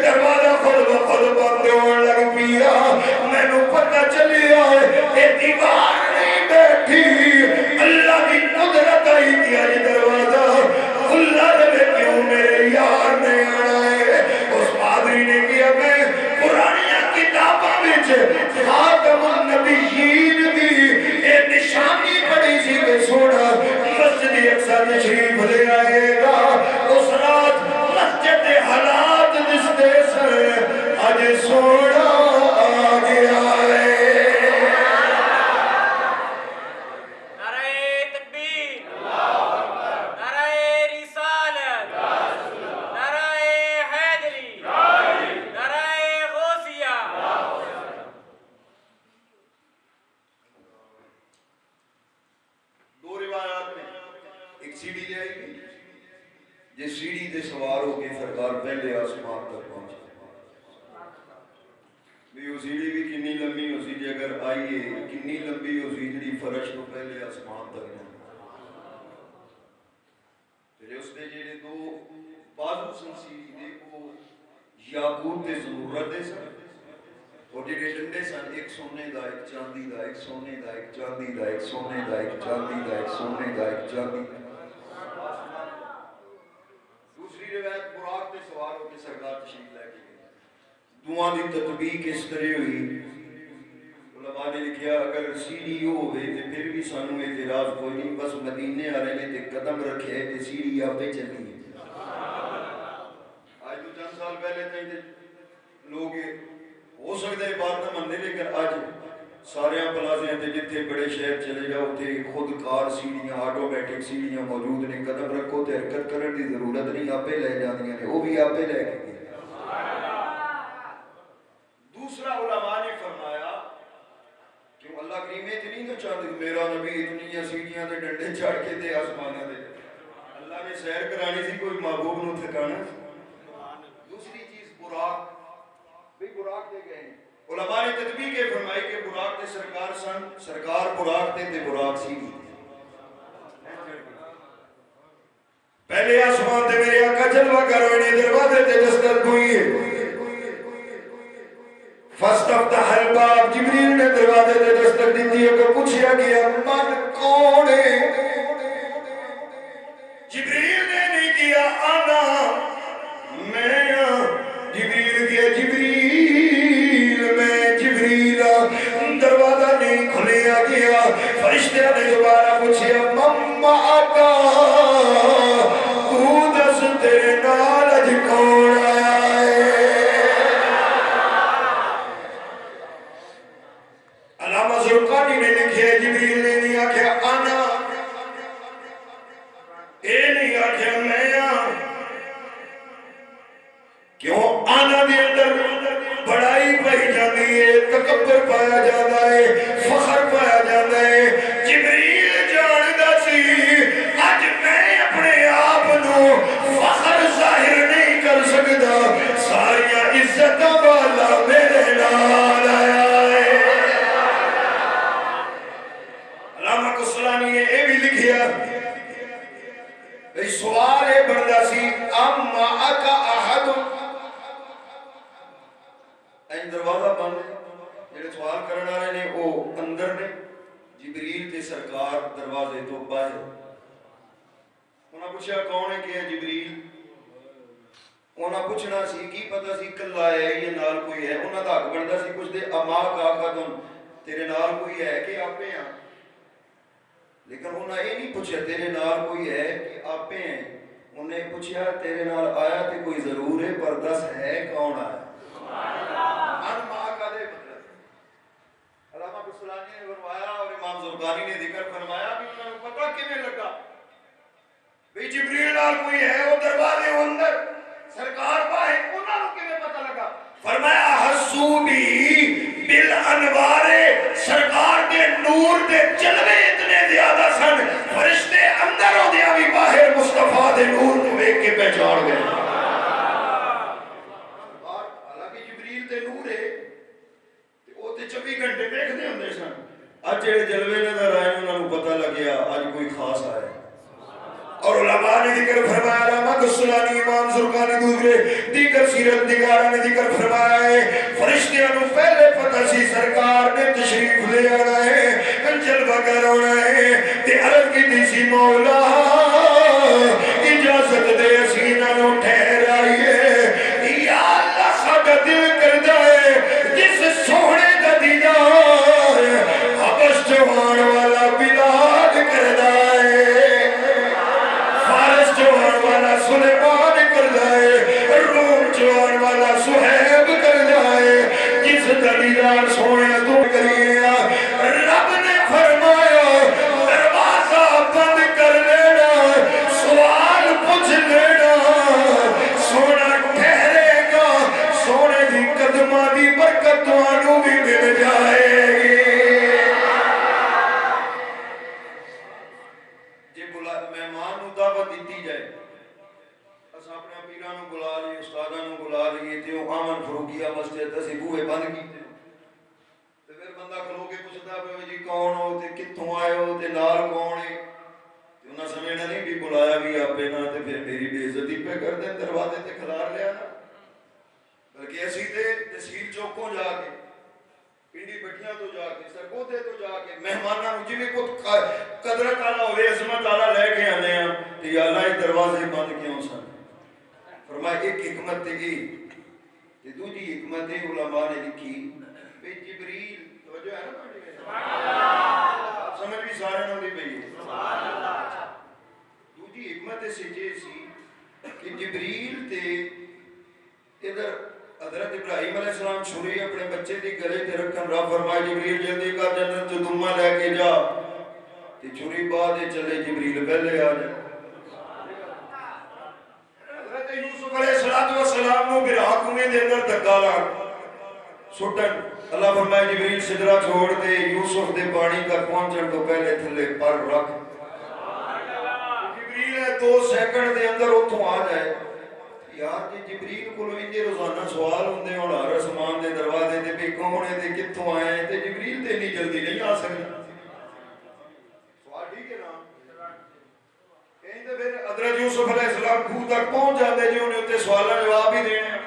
[SPEAKER 1] دروازہ خود بخود بند ہونے لگ پیا میں نو پتہ چلیا اے دیوار نہیں بیٹھی اللہ کی قدرت آئی کیا جی دروازہ کھلا رہے کیوں میرے یار نے آنا ہے اس پادری نے کیا میں پرانیاں کتاباں وچ خاتم النبیین دی اے نشانی پڑھی سی کہ سونا مسجد اقصی تشریف لے آئے گا اس رات مسجد حالات دستے سر اج سونا آ گیا ہے جس سیڑھی تے سوار ہو کے سرکار پہلے آسمان تک پہنچے بھی وہ سیڑھی بھی کنی لمبی ہو سی جے اگر آئیے کنی لمبی ہو سی جڑی فرش تو پہلے آسمان تک جڑے اس نے جڑے دو بازو سن سیڑھی دے کو یاقوت تے ضرورت دے سن اور جڑے ڈنڈے سن ایک سونے دا ایک چاندی دا ایک سونے دا ایک چاندی دا ایک سونے دا ایک چاندی دا ایک سونے دا ایک چاندی دا دوسری روایت براق تے سوار ہو کے سرکار تشریف لے کے گئے دعا دی تطبیق اس طرح ہوئی علماء نے لکھیا اگر سیڑھی ہوئے تے پھر بھی سانو اعتراض کوئی نہیں بس مدینے والے نے تے قدم رکھے تے سیڑھی آپے چلی ہے آج تو چند سال پہلے تھے لوگ ہو سکتا ہے بات نہ مندے لیکن آج سارے پلازے ہیں جتنے بڑے شہر چلے جاؤ تھے خود کار سیڑھیاں آٹومیٹک سیڑھیاں موجود نے قدم رکھو تے حرکت کرنے دی ضرورت نہیں آپے لے جاندی ہیں وہ بھی آپے لے کے گئے دوسرا علماء نے فرمایا کہ اللہ کریم اتنی تو چاہتے میرا نبی اتنی سیڑھیاں دے ڈنڈے چڑھ کے دے آسمانہ دے اللہ نے سیر کرانی سی کوئی محبوب نو تھکانا دوسری چیز براق بھی براق دے گئے علماء نے تطبیق فرمائی کہ براق تے سرکار سن سرکار براق تے براق سیڑھی پہلے آسمان تے میرے آقا جلوہ کرو نے دروازے تے دستک ہوئی فاستفتح الباب جبریل نے دروازے تے دستک دی تھی کہ پوچھیا گیا من کون ہے جبریل نے نہیں کیا آنا میں جبریل کیا جبریل میں جبریل دروازہ نہیں کھلیا گیا فرشتہ نے دوبارہ پوچھیا مما آقا تو دس تیرے نال اج کون آیا ہے علامہ زرقانی نے لکھے جبریل نے نہیں آکھیا آنا اے نہیں آکھیا میں کیوں آنا دے اندر بڑائی پائی جاتی ہے تکبر پایا جاتا ہے فخر پایا جاتا ہے جبریل جاندا سی اج میں اپنے آپ نو فخر ظاہر نہیں کر سکتا ساریاں عزتاں والا میرے نال آیا ہے علامہ قسلانی نے یہ بھی لکھیا سوال ہے بندا سی اما اکا این دروازہ بند ہے، جڑے سوال کرنے والے نے وہ اندر نے، جبریل تے سرکار دروازے تو باہر۔ انہاں پوچھا کون ہے کہ ہے جبریل؟ انہاں پوچھنا سی کی پتہ سی کلا ہے یا نال کوئی ہے، انہاں دا حق بندا سی کچھ دے اما کا خاتم تیرے نال کوئی ہے کہ آپے ہیں، لیکن انہاں یہ نہیں پوچھا تیرے نال کوئی ہے کہ آپے ہیں، انہیں پوچھا تیرے نال آیا تے کوئی ضرور ہے پر دس ہے کون آیا؟ من ماں کا دے مطلب علامہ قسطلانی نے فرمایا اور امام زرقانی نے ذکر فرمایا کہ انہوں نے پتہ کیویں لگا بھئی جبریل نال کوئی ہے وہ دروازے اندر سرکار باہر، انہوں نے کیویں پتہ لگا؟ فرمایا حسوبی بالانوار، سرکار دے نور دے جلوے اتنے زیادہ سن فرشتے اندر ہو دیا بھی باہر مصطفیٰ دے نور کو دیکھ کے پہچان گئے۔ حالانکہ جبریل تے نور ہے وہ تے 24 گھنٹے دیکھتے ہوندے سن، اج جڑے جلوے نظر آئے انہاں نوں پتہ لگیا اج کوئی خاص آیا۔ اور علماء نے ذکر فرمایا، علامہ قسطلانی، امام زرقانی، دوسرے دیگر سیرت نگارہ نے ذکر فرمایا ہے فرشتیاں نوں پہلے پتہ سی سرکار نے تشریف لے آنا ہے، جلوہ گر ہونا ہے، تے عرض کی سی مولا اجازت دے اسی نوں ٹھہرائیے، یا اللہ ساڈا دل کردا ہے جس سونے دا دیدار حبش جوان والا بلال کردا ہے، جوان والا سلیمان کر جائے، روم جوان والا سہیب کر جائے، جس دلیدار سونے تو کریے رب نے فرمایا دروازہ بند کر لینا، سوال پوچھ لینا، سونا ٹھہرے گا، سونے دی قدمہ دی برکت توانوں بھی مل جائے گی۔ مہمان نوں دعوت دیتی جائے، اساں اپنے پیراں نوں بلا لئیے، استاداں نوں بلا لئیے تے او آمن فروغیہ مسجد اسی بوئے بند کیتے تے پھر بندہ کھلو کے پوچھدا پے جی کون ہو تے کتھوں آئے ہو تے نال کون ہے تے انہاں سمجھنا نہیں بھی بلایا بھی آپے نہ تے پھر میری بے عزتی پہ کر دیں، دروازے تے کھلار لیا نا، بلکہ اسی تے تحصیل چوکوں جا کے پنڈی بٹیاں تو جا کے سرگودے تو جا کے مہماناں نوں جویں کو قدرت والا ہوئے عظمت والا لے کے آنے ہیں کہ یا اللہ یہ دروازے بند کیوں سن؟ فرمایا ایک حکمت تھی کہ دوسری حکمت علماء نے لکھی کہ جبریل توجہ ہے نا سمجھ بھی سارے نوں دی پئی ہے، دوسری حکمت سے یہ سی کہ جبریل تے ادھر حضرت ابراہیم علیہ السلام چھری اپنے بچے دی گلے تے رکھن، رب فرمائے جبریل جلدی کر جنت تو دمہ لے کے جا، تے چھری بعد چلے جبریل پہلے آ جائے۔ حضرت یوسف علیہ السلام نو برا کنویں دے اندر دھکا لا سٹن، اللہ فرمائے جبریل سدرہ چھوڑ دے، یوسف دے پانی تک پہنچن تو پہلے تھلے پر رکھ، جبریل 2 سیکنڈ دے اندر اتھوں آ جائے۔ یار جی جبریل کو انجے روزانہ سوال ہوندے اور ہر آسمان دے دروازے تے بھی کون ہے تے کتھوں آئے ہیں تے جبریل تے اتنی جلدی نہیں آ سکتا، سوال ٹھیک ہے نا؟ کہیں تے پھر حضرت یوسف علیہ السلام خود تک پہنچ جاتے جی انہیں اتنے سوالہ جواب ہی دینے ہیں،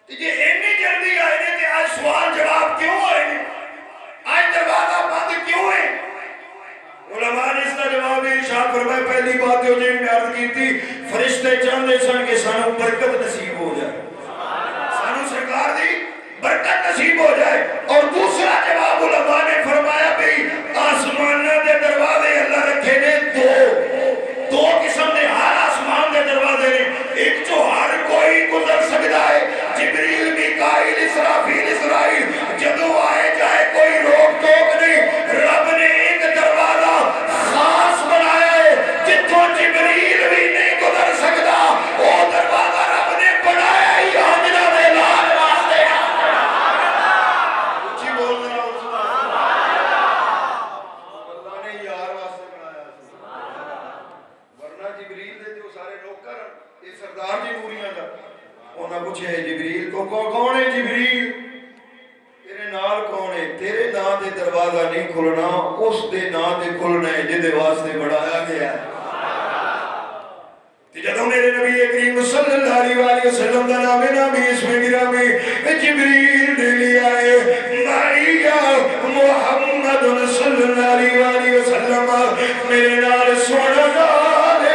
[SPEAKER 1] تے جی اتنی جلدی آئے نے تے آج سوال جواب کیوں آئے نے؟ آج دروازہ بند کیوں ہے؟ علماء نے اس کا جواب ارشاد فرمایا پہلی بات جو جن میں عرض کی تھی فرشتے چاہتے سن کہ سانو برکت نصیب ہو جائے، سانو سرکار دی برکت نصیب ہو جائے، اور دوسرا جواب علماء نے فرمایا بھی آسمانہ دے دروازے اللہ رکھے نے دو قسم دے، ہر آسمان دے دروازے نے، ایک جو ہر کوئی گزر سکتا ہے جبریل میکائیل اسرافیل اسرائیل جدو آئے جائے کوئی روک ٹوک نہیں، رب نے ایک دروازہ خاص بنایا ہے جتوں جبریل بھی نہیں گزر سکتا، وہ دروازہ رب نے بنایا ہی آمنہ میں لال واسطے کچھ ہی بول رہا ہوں اللہ نے یار واسطے بنایا، ورنہ جبریل دے جو سارے نوکر یہ سردار جی موریاں دا انہاں پوچھے جبریل تو کون ہے جبریل تیرے نال کون ہے؟ تیرے نام دے دروازہ نہیں کھلنا، اس دے نام دے کھلنا ہے جدے واسطے بڑھایا گیا ہے۔ جدوں میرے نبی کریم صلی اللہ علیہ وسلم دا نام نامی اسم گرامی جبریل نے لیا ہے مائیا محمد صلی اللہ علیہ وسلم میرے نال سونا نال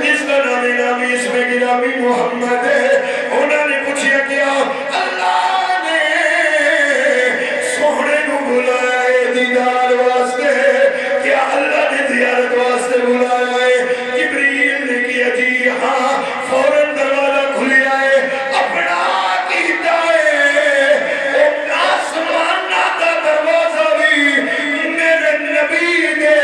[SPEAKER 1] جس کا نام نامی اسم گرامی محمد ہے انہوں نے پوچھا کیا اللہ نے سونے نو بلایا ہے دیدار واسطے کیا اللہ نے زیارت واسطے بلایا ہے جبریل نے کیا جی ہاں فوراً دروازہ کھلیا ہے اپنا کیتا ہے ایک آسمان دا دروازہ بھی میرے نبی نے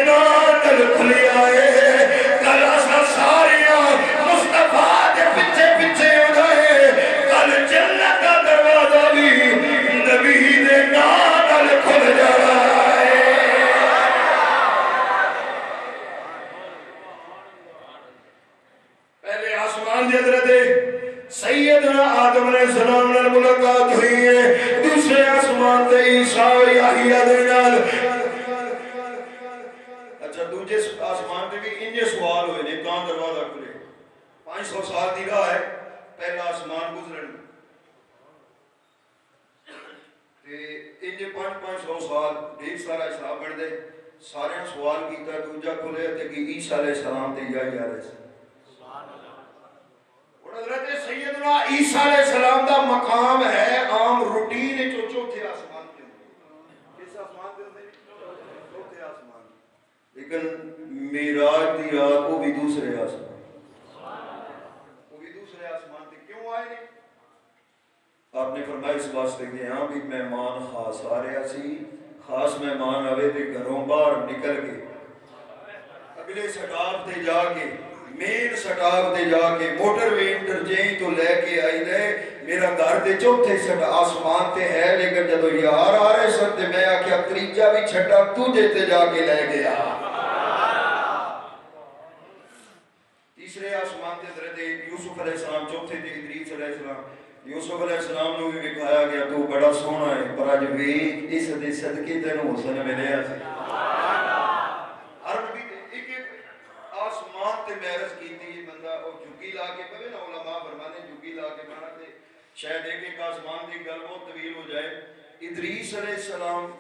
[SPEAKER 1] نادل کھلیا ہے کل اسا ساریاں مصطفیٰ دے پچھے پچھے اڑائے کل جنت دا دروازہ بھی نبی نے نادل کھل جانا ہے پہلے آسمان دی حضرت سیدنا آدم علیہ السلام نے ملاقات ہوئی ہے دوسرے آسمان تے عیسیٰ و یحییٰ دے نال اچھا دوجے آسمان تے بھی انجے سوال ہوئے نے کہاں دروازہ کھلے 500 سال دی راہ ہے پہلا آسمان گزرن تے انجے 500 سال ڈھیر سارا حساب بن دے سارے سوال کیتا دوجا کھلے تے کہ عیسیٰ علیہ السلام تے یحییٰ علیہ السلام حضرت سیدنا عیسیٰ علیہ السلام دا مقام ہے عام روٹین چوتھے آسمان کے کس آسمان کے اندر چوتھے آسمان لیکن معراج دی رات وہ بھی دوسرے آسمان تے کیوں آئے نہیں آپ نے فرمایا اس واسطے کہ ہاں بھی مہمان خاص آ رہا سی خاص مہمان آوے تے گھروں باہر نکل کے اگلے سٹاپ تے جا کے مین سٹاپ تے جا کے موٹر وے انٹرچینج تو لے کے آئی دے میرا گھر تے چوتھے آسمان تے ہے لیکن جدو یار آ رہے سن تے میں آکھیا تریجا بھی چھٹا تجھے تے جا کے لے گیا تیسرے آسمان تے حضرت یوسف علیہ السلام چوتھے تے ادریس علیہ السلام یوسف علیہ السلام نو بھی دکھایا گیا تو بڑا سونا ہے پر اج ویکھ اس دے صدقے تینوں حسن ملیا سی تے محرز کیتی بندہ اور جھگی لا کے پہلے نا علماء فرمانے جھگی لا کے مانا تے شاید ایک آسمان دی گل بہت طویل ہو جائے ادریس علیہ السلام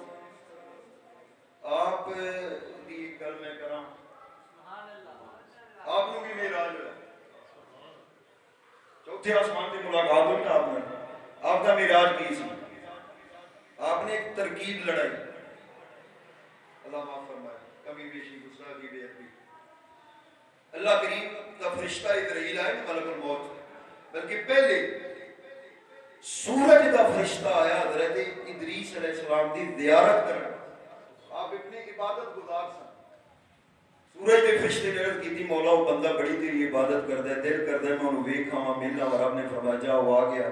[SPEAKER 1] آپ دی ایک گل میں کراں آپ نے بھی معراج ہوا چوتھے آسمان تے ملاقات ہوئی آپ نے آپ کا معراج کی سی آپ نے ایک ترکیب لڑائی اللہ معاف فرمائے کمی بیشی گستاخی بے ادبی اللہ کریم کا فرشتہ اسرائیل آئے ملک الموت بلکہ پہلے سورج کا فرشتہ آیا حضرت ادریس علیہ السلام دی زیارت کرنا آپ اپنی عبادت گزار سن سورج کے فرشتے نے عرض کی تھی مولا وہ بندہ بڑی تیری عبادت کرتا ہے دل کرتا ہے میں انہوں ویکھاں وہاں ملنا اور آپ نے فرمایا جا وہ آ گیا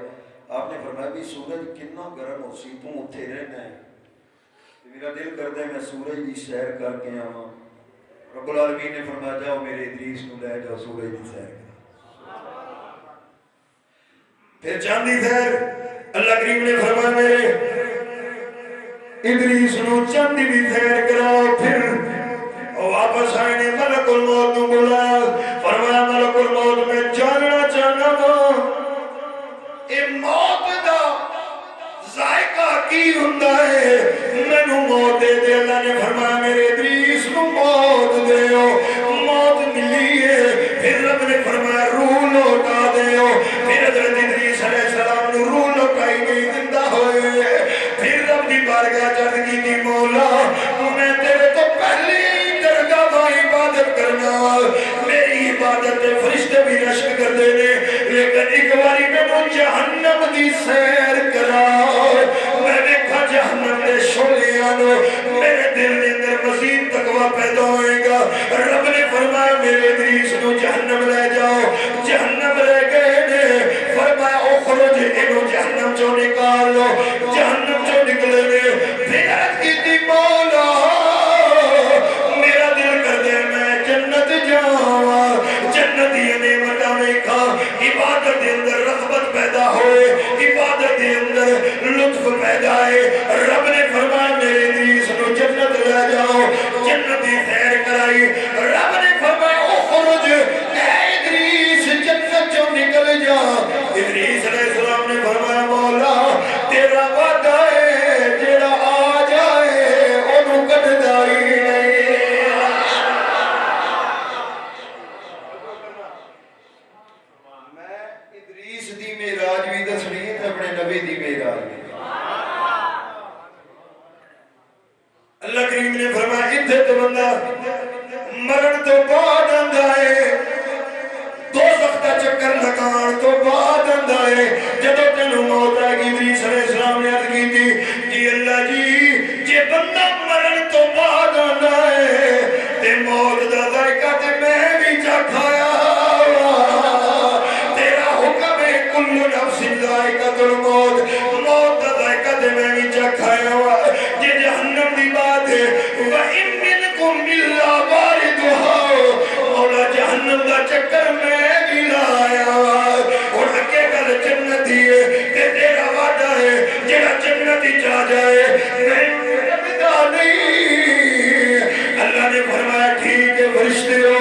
[SPEAKER 1] آپ نے فرمایا بھی سورج کتنا گرم ہو سی تم اتھے رہنا ہے میرا دل کرتا ہے میں سورج کی سیر کر کے آواں رب العالمین نے فرمایا جاؤ میرے ادریس کو لے جاؤ سورج کی سیر کرا پھر چاندی سیر اللہ کریم نے فرمایا میرے ادریس نو چاندی بھی سیر کراؤ پھر واپس آئے نے ملک الموت نو بلایا فرمایا ملک الموت میں جاننا چاہنا وا اے موت دا ذائقہ کی ہوندا ہے مینوں موت دے دے اللہ نے فرمایا میرے ادریس نو موت دیو موت ملی ہے پھر رب نے فرمایا روح لوٹا دیو پھر حضرت ادریس علیہ السلام نے روح لوٹائی گئی زندہ ہوئے پھر رب دی بارگاہ چڑھ کی تھی مولا میں تیرے تو پہلے عبادت کرنا میری عبادت دے فرشتے بھی رشک کر دینے لیکن ایک باری میں وہ جہنم دی سیر کرا میں دیکھا جہنم دے شولیانو میرے دل دے اندر مزید تقوی پیدا ہوئے گا رب نے فرمایا میرے ادریس نو جہنم لے جاؤ جہنم لے گئے نے فرمایا اخرج انہوں جہنم چو نکال لو جہنم چو نکلے نے پھر عرض کی تھی مولا جنت یہ نعمت میں کھا عبادت دے اندر رغبت پیدا ہوئے عبادت دے اندر لطف پیدا ہے رب نے فرمایا میرے ادریس نو جنت لے جاؤ جنت دی سیر کرائی رب نے فرمایا اخرج اے نبی دی میرا اللہ کریم نے فرمایا اتھے تو بندہ مرن تو بعد آندا ہے دوزخ دا چکر لگان تو بعد آندا ہے جدو تینوں موت آئے گی ادریس علیہ السلام نے عرض کی تھی جی اللہ جی جے بندہ مرن تو بعد آندا ہے تے موت دا ذائقہ تے میں بھی چکھایا تیرا حکم ہے کل نفس ذائقہ الموت موت دا ذائقہ تے میں بھی چکھایا یہ جہنم دی بات ہے وَإِن مِّنْكُمْ إِلَّا وَارِدُهَا مولا جہنم دا چکر میں بھی لایا اور اگے گل جنتی ہے کہ تیرا وعدہ ہے جڑا جنتی چاہ جائے میں ربدا نہیں اللہ نے فرمایا ٹھیک ہے فرشتے ہو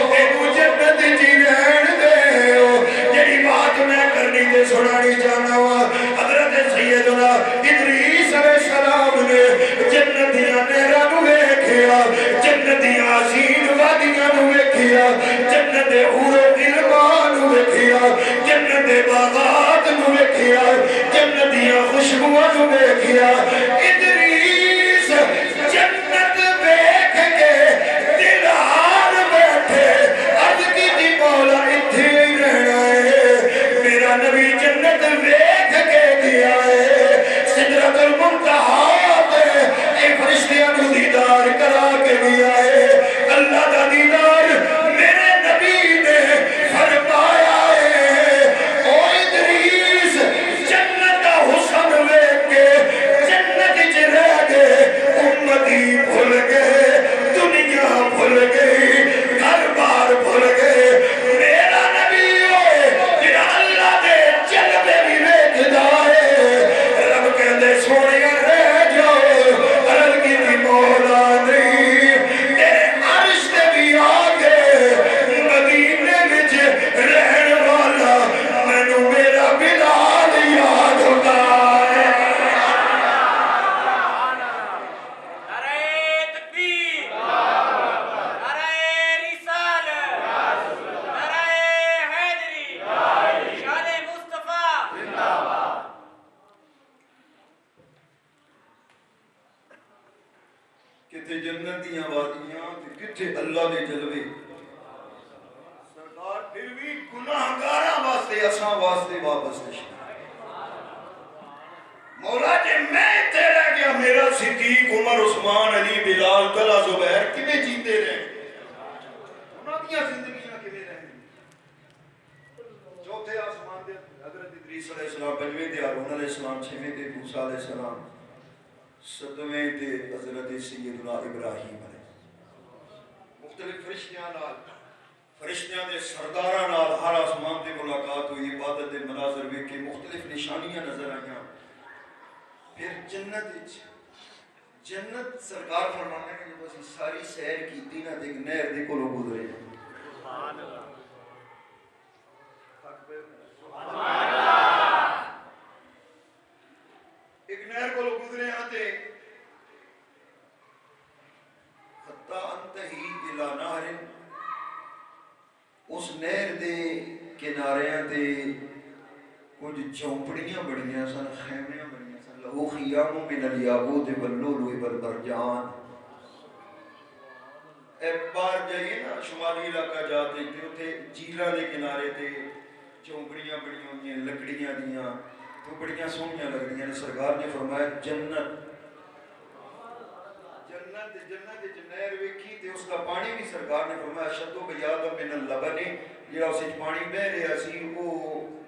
[SPEAKER 1] اے تو جنت جی رہن دے ہو جڑی بات میں کرنی تے سنانی چاہنا ہوا حضرت سیدنا ادریس علیہ السلام نے جنتیاں نہراں ویکھیا جنتیاں حسین وادیاں ویکھیا جنت حور و غلمان ویکھیا جنت باغات ویکھیا جنتیاں خوشبوواں ویکھیا ادریس جنت ویکھ کے دل ہار بیٹھے عرض کی مولا ایتھے ہی رہنا ہے میرا نبی جنت ویکھ کے گیا ہے سدرۃ المنتہا اے فرشتیاں نو دیدار کرا کے گیا ہے اللہ دا دیدار میرے نبی نے فرمایا ہے او ادریس جنت دا حسن ویکھ کے جنت وچ رہ گئے امتی بھول گئے دنیا بھول گئی گھر بار بھول گئے میرا نبی ہوئے جڑا اللہ دے جلوے بھی ویکھدا ہے رب کہندے سونیا رہ جاؤ عرض کی مولا نہیں تیرے عرش تے بھی آگے مدینے وچ رہن والا مینوں میرا بلال یاد ہوتا ہے
[SPEAKER 2] نعرہ تکبیر نعرہ رسالت نعرہ حیدری شان مصطفیٰ زندہ باد
[SPEAKER 1] کتے جنتیاں وادیاں کتے اللہ دے جلوے سرکار پھر بھی گناہگاراں واسطے اساں واسطے واپس نہیں مولا جے میں تے رہ گیا میرا صدیق عمر عثمان علی بلال طلحہ زبیر کیویں جیندے رہے انہاں دیاں زندگیاں کیویں رہن چوتھے آسمان دے حضرت ادریس علیہ السلام پنجویں تے ہارون علیہ السلام چھویں تے موسیٰ علیہ السلام ستویں تے حضرت سیدنا ابراہیم علیہ مختلف فرشتیاں دے سرداراں نال ہر آسمان تے ملاقات ہوئی عبادت دے مناظر ویکھے مختلف نشانیاں نظر آئیاں پھر جنت سرکار فرمانے کہ جب اسی ساری سیر کیتی نا تے ایک نہر دے کولوں گزرے سبحان اللہ ایک نہر کو گزرے آتے حتی انتہی الى نہر اس نہر دے کناریاں تے کچھ جھونپڑیاں بڑیاں سن خیمیاں بڑیاں سن لہو خیام من الیاقوت واللؤلؤ والمرجان ایک بار جائیے نا شمالی علاقہ جاتے تے اتھے جھیلاں دے کنارے تے جھونپڑیاں بڑیاں ہوئی ہیں لکڑیاں دیاں تو بڑیاں سونیاں لگ رہی ہیں سرکار نے فرمایا جنت نہر ویکھی تے اس کا پانی بھی سرکار نے فرمایا شدو بیاض من اللبن جڑا اس وچ پانی بہ رہا سی وہ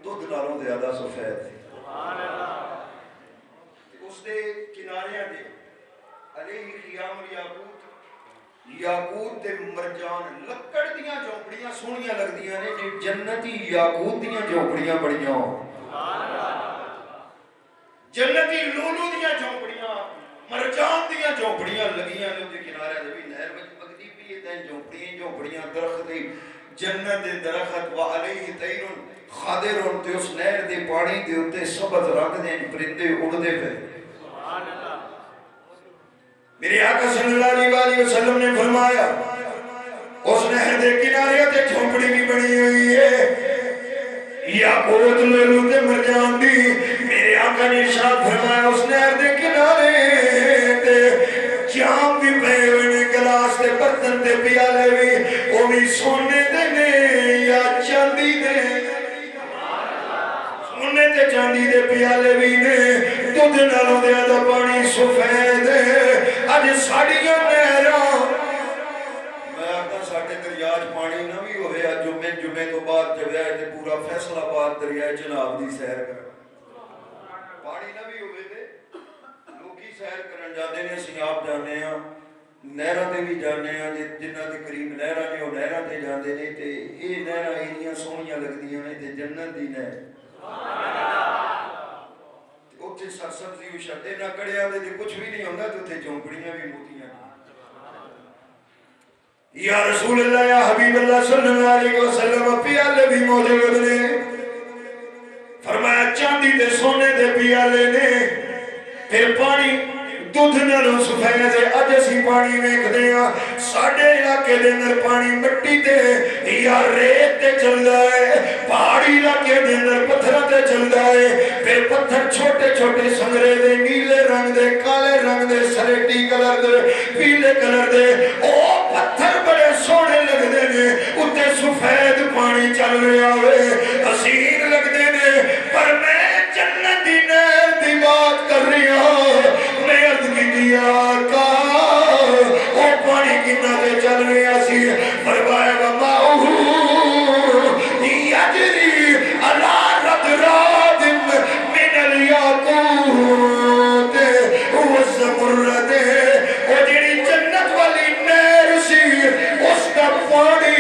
[SPEAKER 1] دودھ نالوں زیادہ سفید سی سبحان اللہ اس دے کناریاں دے علیہ خیام یاقوت تے مرجان لکڑ دیاں جھونپڑیاں سونیاں لگدیاں نے جے جنتی یاقوت دیاں جھونپڑیاں بڑیاں سبحان اللہ جنتی لولو دیاں جھونپڑیاں مرجان دیاں جھونپڑیاں لگیاں نے تے کنارے دے بھی نہر وچ بگدی پئی تے جھونپڑیاں درخت دی جنت دے درخت وعلیہ طیر خضر تے اس نہر دے پانی دے اوتے سبز رنگ دے پرندے اڑدے پئے سبحان اللہ میرے آقا صلی اللہ علیہ وسلم نے فرمایا اس نہر دے کنارے تے جھونپڑی بھی بنی ہوئی ہے یاقوت لولو تے مرجان دی میرے آقا نے ارشاد فرمایا اس نہر دے کنارے تے جام بھی پے ہوئے نے گلاس تے برتن تے پیالے بھی وہ بھی سونے دے نے یا چاندی دے سونے تے چاندی دے پیالے بھی نے دودھ نالوں دے آدھا پانی سفید اج ساڑیاں نہراں میں آقا ساڑھے دریاج پانی نہ بھی ہوئے جمعے تو بعد جب آئے تھے پورا فیصلہ بعد دریائے جناب دی سیر کر پانی نہ بھی ہوئے تھے لوگی سیر کرن جانے نے سیاب جانے ہیں نہرہ دے بھی جانے ہیں جنہ دے قریب نہرہ نے وہ نہرہ دے جانے نے تے یہ نہرہ اینیاں سونیاں لگ دیاں نے تے جنت دی نہر اتھے سرسبزی و شدے نہ کڑیا دے کچھ بھی نہیں ہوندہ تو اتھے چونکڑیاں بھی موتیاں یا رسول اللہ یا حبیب اللہ صلی اللہ علیہ وسلم پیالے بھی موجود نے فرمایا چاندی دے سونے دے پیالے نے پھر پانی دودھ نالوں سفید اج اسی پانی ویکھ دے ہاں ساڈے علاقے دے اندر پانی مٹی تے یا ریت تے چلدا ہے پہاڑی علاقے دے اندر پتھراں تے چلدا ہے پھر پتھر چھوٹے چھوٹے سنگرے دے نیلے رنگ دے کالے رنگ دے سلیٹی کلر دے پیلے کلر دے او پتھر بڑے سونے لگدے نے اُتے سفید پانی چل رہا ہوئے حسین لگدے نے پر میں جنت دی نہر دی بات کر رہی ہوں میں عرض کی دیا کا او پانی کنا دے چل رہا سی فرمایا وماؤہ یجری علی رد من الیاقوت والزمرد او جڑی جنت والی نہر سی اس کا پانی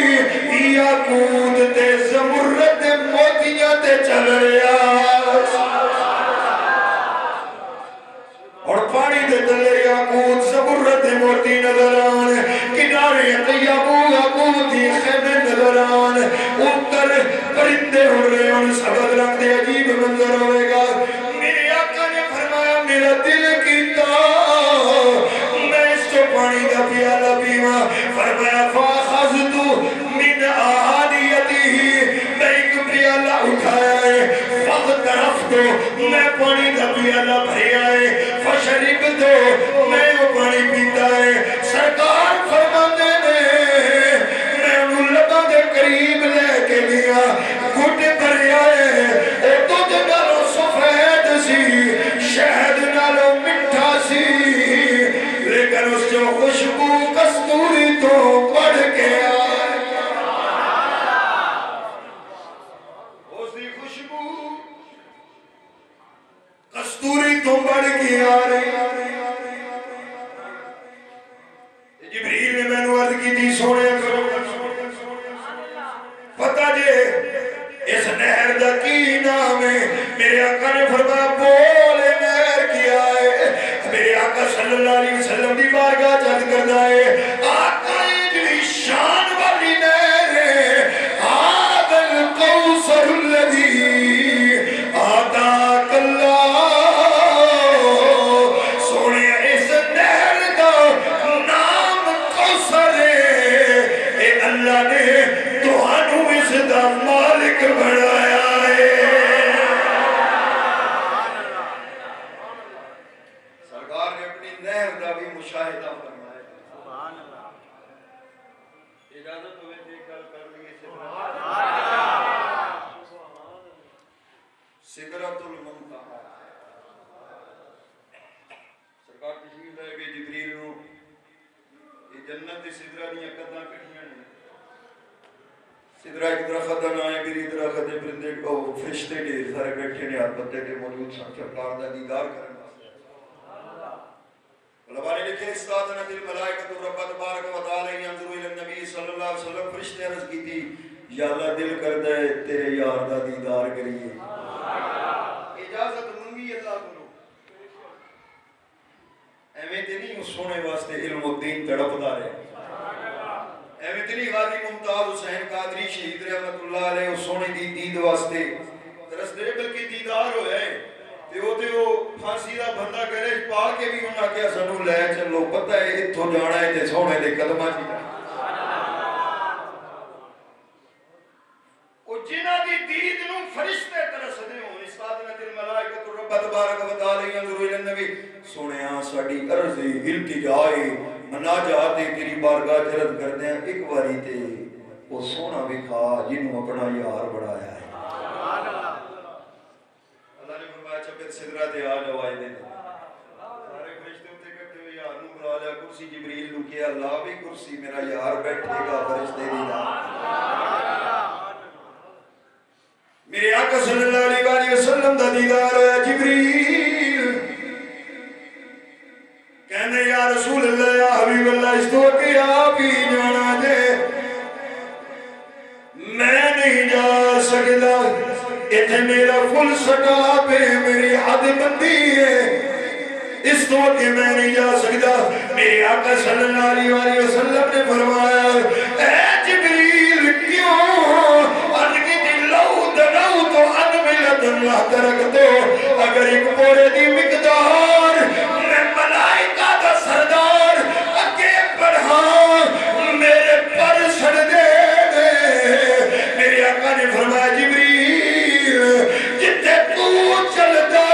[SPEAKER 1] یاقوت تے زمرد موتیاں تے چل رہا اور پانی دے تلے یاقوت زمرد موتی نظر آن کنارے یاقوت دی خیمے نظر آن اوپر پرندے اڑ رہے ہیں سبز رنگ دے عجیب منظر ہوئے گا میرے آقا نے فرمایا میرا دل کیتا میں اس کو پانی دا پیالہ پیوا فرمایا فاخذت من آدیتہ میں ایک پیالہ اٹھایا ہے فاغترفت میں پانی دا پیالہ بھریا ہے فشرب دو میں وہ پانی پیتا ہے سرکار فرماتے نے میں انہوں لبا دے قریب لے کے دیا گھٹ بھریا ہے او دودھ نالو سفید سی شہد نالو مٹھا سی لیکن اس جو خوشبو کستوری تو بڑھ کے آئے اس دی خوشبو کستوری تو بڑھ کے آ رہی جبریل نے میں نے عرض کی تھی سونے کرو پتہ جے اس نہر دا کی نام ہے میرے آقا نے فرمایا بول نہر کیا ہے میرے آقا صلی اللہ علیہ وسلم دی بارگاہ چند کرتا ہے آقا جڑی شان والی نہر ہے آدھا القوثر الذی آتاک اللہ سونے اس نہر دا نام کوثر ہے اے اللہ نے توانو اس دا مالک بڑھایا ہے سرکار نے اپنی نہر دا بھی مشاہدہ فرمایا اجازت ہوئے تھے کل کر لیے سدرۃ المنتہا سرکار تشریف لے کے جبریل نو یہ جنت دی سدرہ دیاں قداں کٹھیاں نے سدرہ ایک درخت دا نام ہے میری درخت دے پرندے کو فرشتے ڈھیر سارے بیٹھے نے ہاتھ پتے کے موجود سن سرکار دا دیدار کرن واسطے علماء نے لکھے استاذنت الملائکۃ رب تبارک و تعالی ينظر الى النبی صلی اللہ علیہ وسلم فرشتے عرض کی تھی یا اللہ دل کرتا ہے تیرے یار دا دیدار کریے اجازت منگی اللہ کو ایویں تے نہیں سونے واسطے علم و دین تڑپ دا رہے ایویں تے نہیں غازی ممتاز حسین قادری شہید رحمت اللہ علیہ سونے دی دید واسطے رستے بلکہ دیدار ہوئے تے وہ پھانسی دا بندہ کرے پا کے بھی انہاں کیا سنو لے چلو پتہ ہے اتھو جانا ہے تے سونے دے قدمہ چی جانا وہ جنہ دی دید نو فرشتے ترسدے ہون استادنت الملائکۃ رب تبارک و تعالی انظروا الی النبی سنیا ساڈی عرض التجا مناجات تیری بارگاہ چرد کردے ہیں ایک باری تے وہ سونا وکھا جنوں اپنا یار بڑھایا ہے سبحان اللہ اللہ نے فرمایا چبت سدرہ تے آ جاؤ آئے دے سارے فرشتے اتنے کٹھے ہوئے یار نو بلا لیا کرسی جبریل نو کیا اللہ بھی کرسی میرا یار بیٹھے گا فرشتے دی میرے آقا صلی اللہ علیہ وآلہ وسلم دا دیدار ہویا جبریل کہنے یا رسول اللہ یا حبیب اللہ اس تو کہ آپ ہی جانا دے میں نہیں جا سکتا اتنے میرا فل سٹا پہ میری حد بندی ہے اس تو کہ میں نہیں جا سکتا میرے آقا صلی اللہ علیہ وآلہ وسلم نے فرمایا اے جبریل کیوں اللہ ترک دو اگر ایک پورے دی مقدار میں ملائکہ دا سردار اگے بڑھا میرے پر سڑ دے میرے آقا نے فرمایا جبریل جتے تو چلتا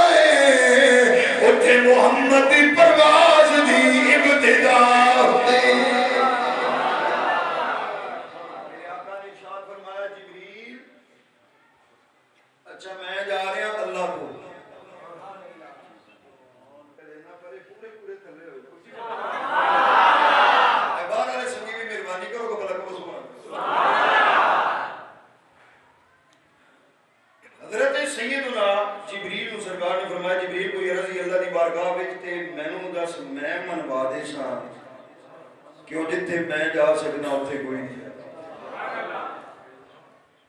[SPEAKER 1] ہے اتھے محمد دی پرواز دی ابتدا ہوتی اچھا میں جا رہا ہوں اللہ کو باہر والے سنگی بھی مہربانی کرو گا بلا کو حضرت سیدنا جبریل سرکار نے فرمایا جبریل کو یہ رضی اللہ دی بارگاہ وچ تے مینوں دس میں منوا دے ساں کیوں جتھے میں جا سکنا اتھے کوئی نہیں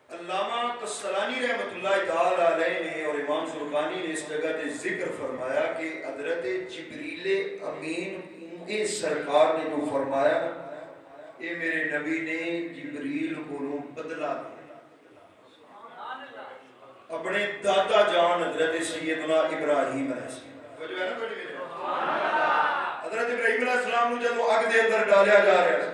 [SPEAKER 1] علامہ قسطلانی رحمت اللہ تعالی علیہ نے اور امام سرخانی نے اس جگہ تے ذکر فرمایا کہ حضرت جبریل امین یہ سرکار نے جو فرمایا یہ میرے نبی نے جبریل کو بدلا دیا اپنے دادا جان حضرت سیدنا ابراہیم علیہ السلام حضرت ابراہیم علیہ السلام نے جب اگ دے اندر ڈالیا جا رہا ہے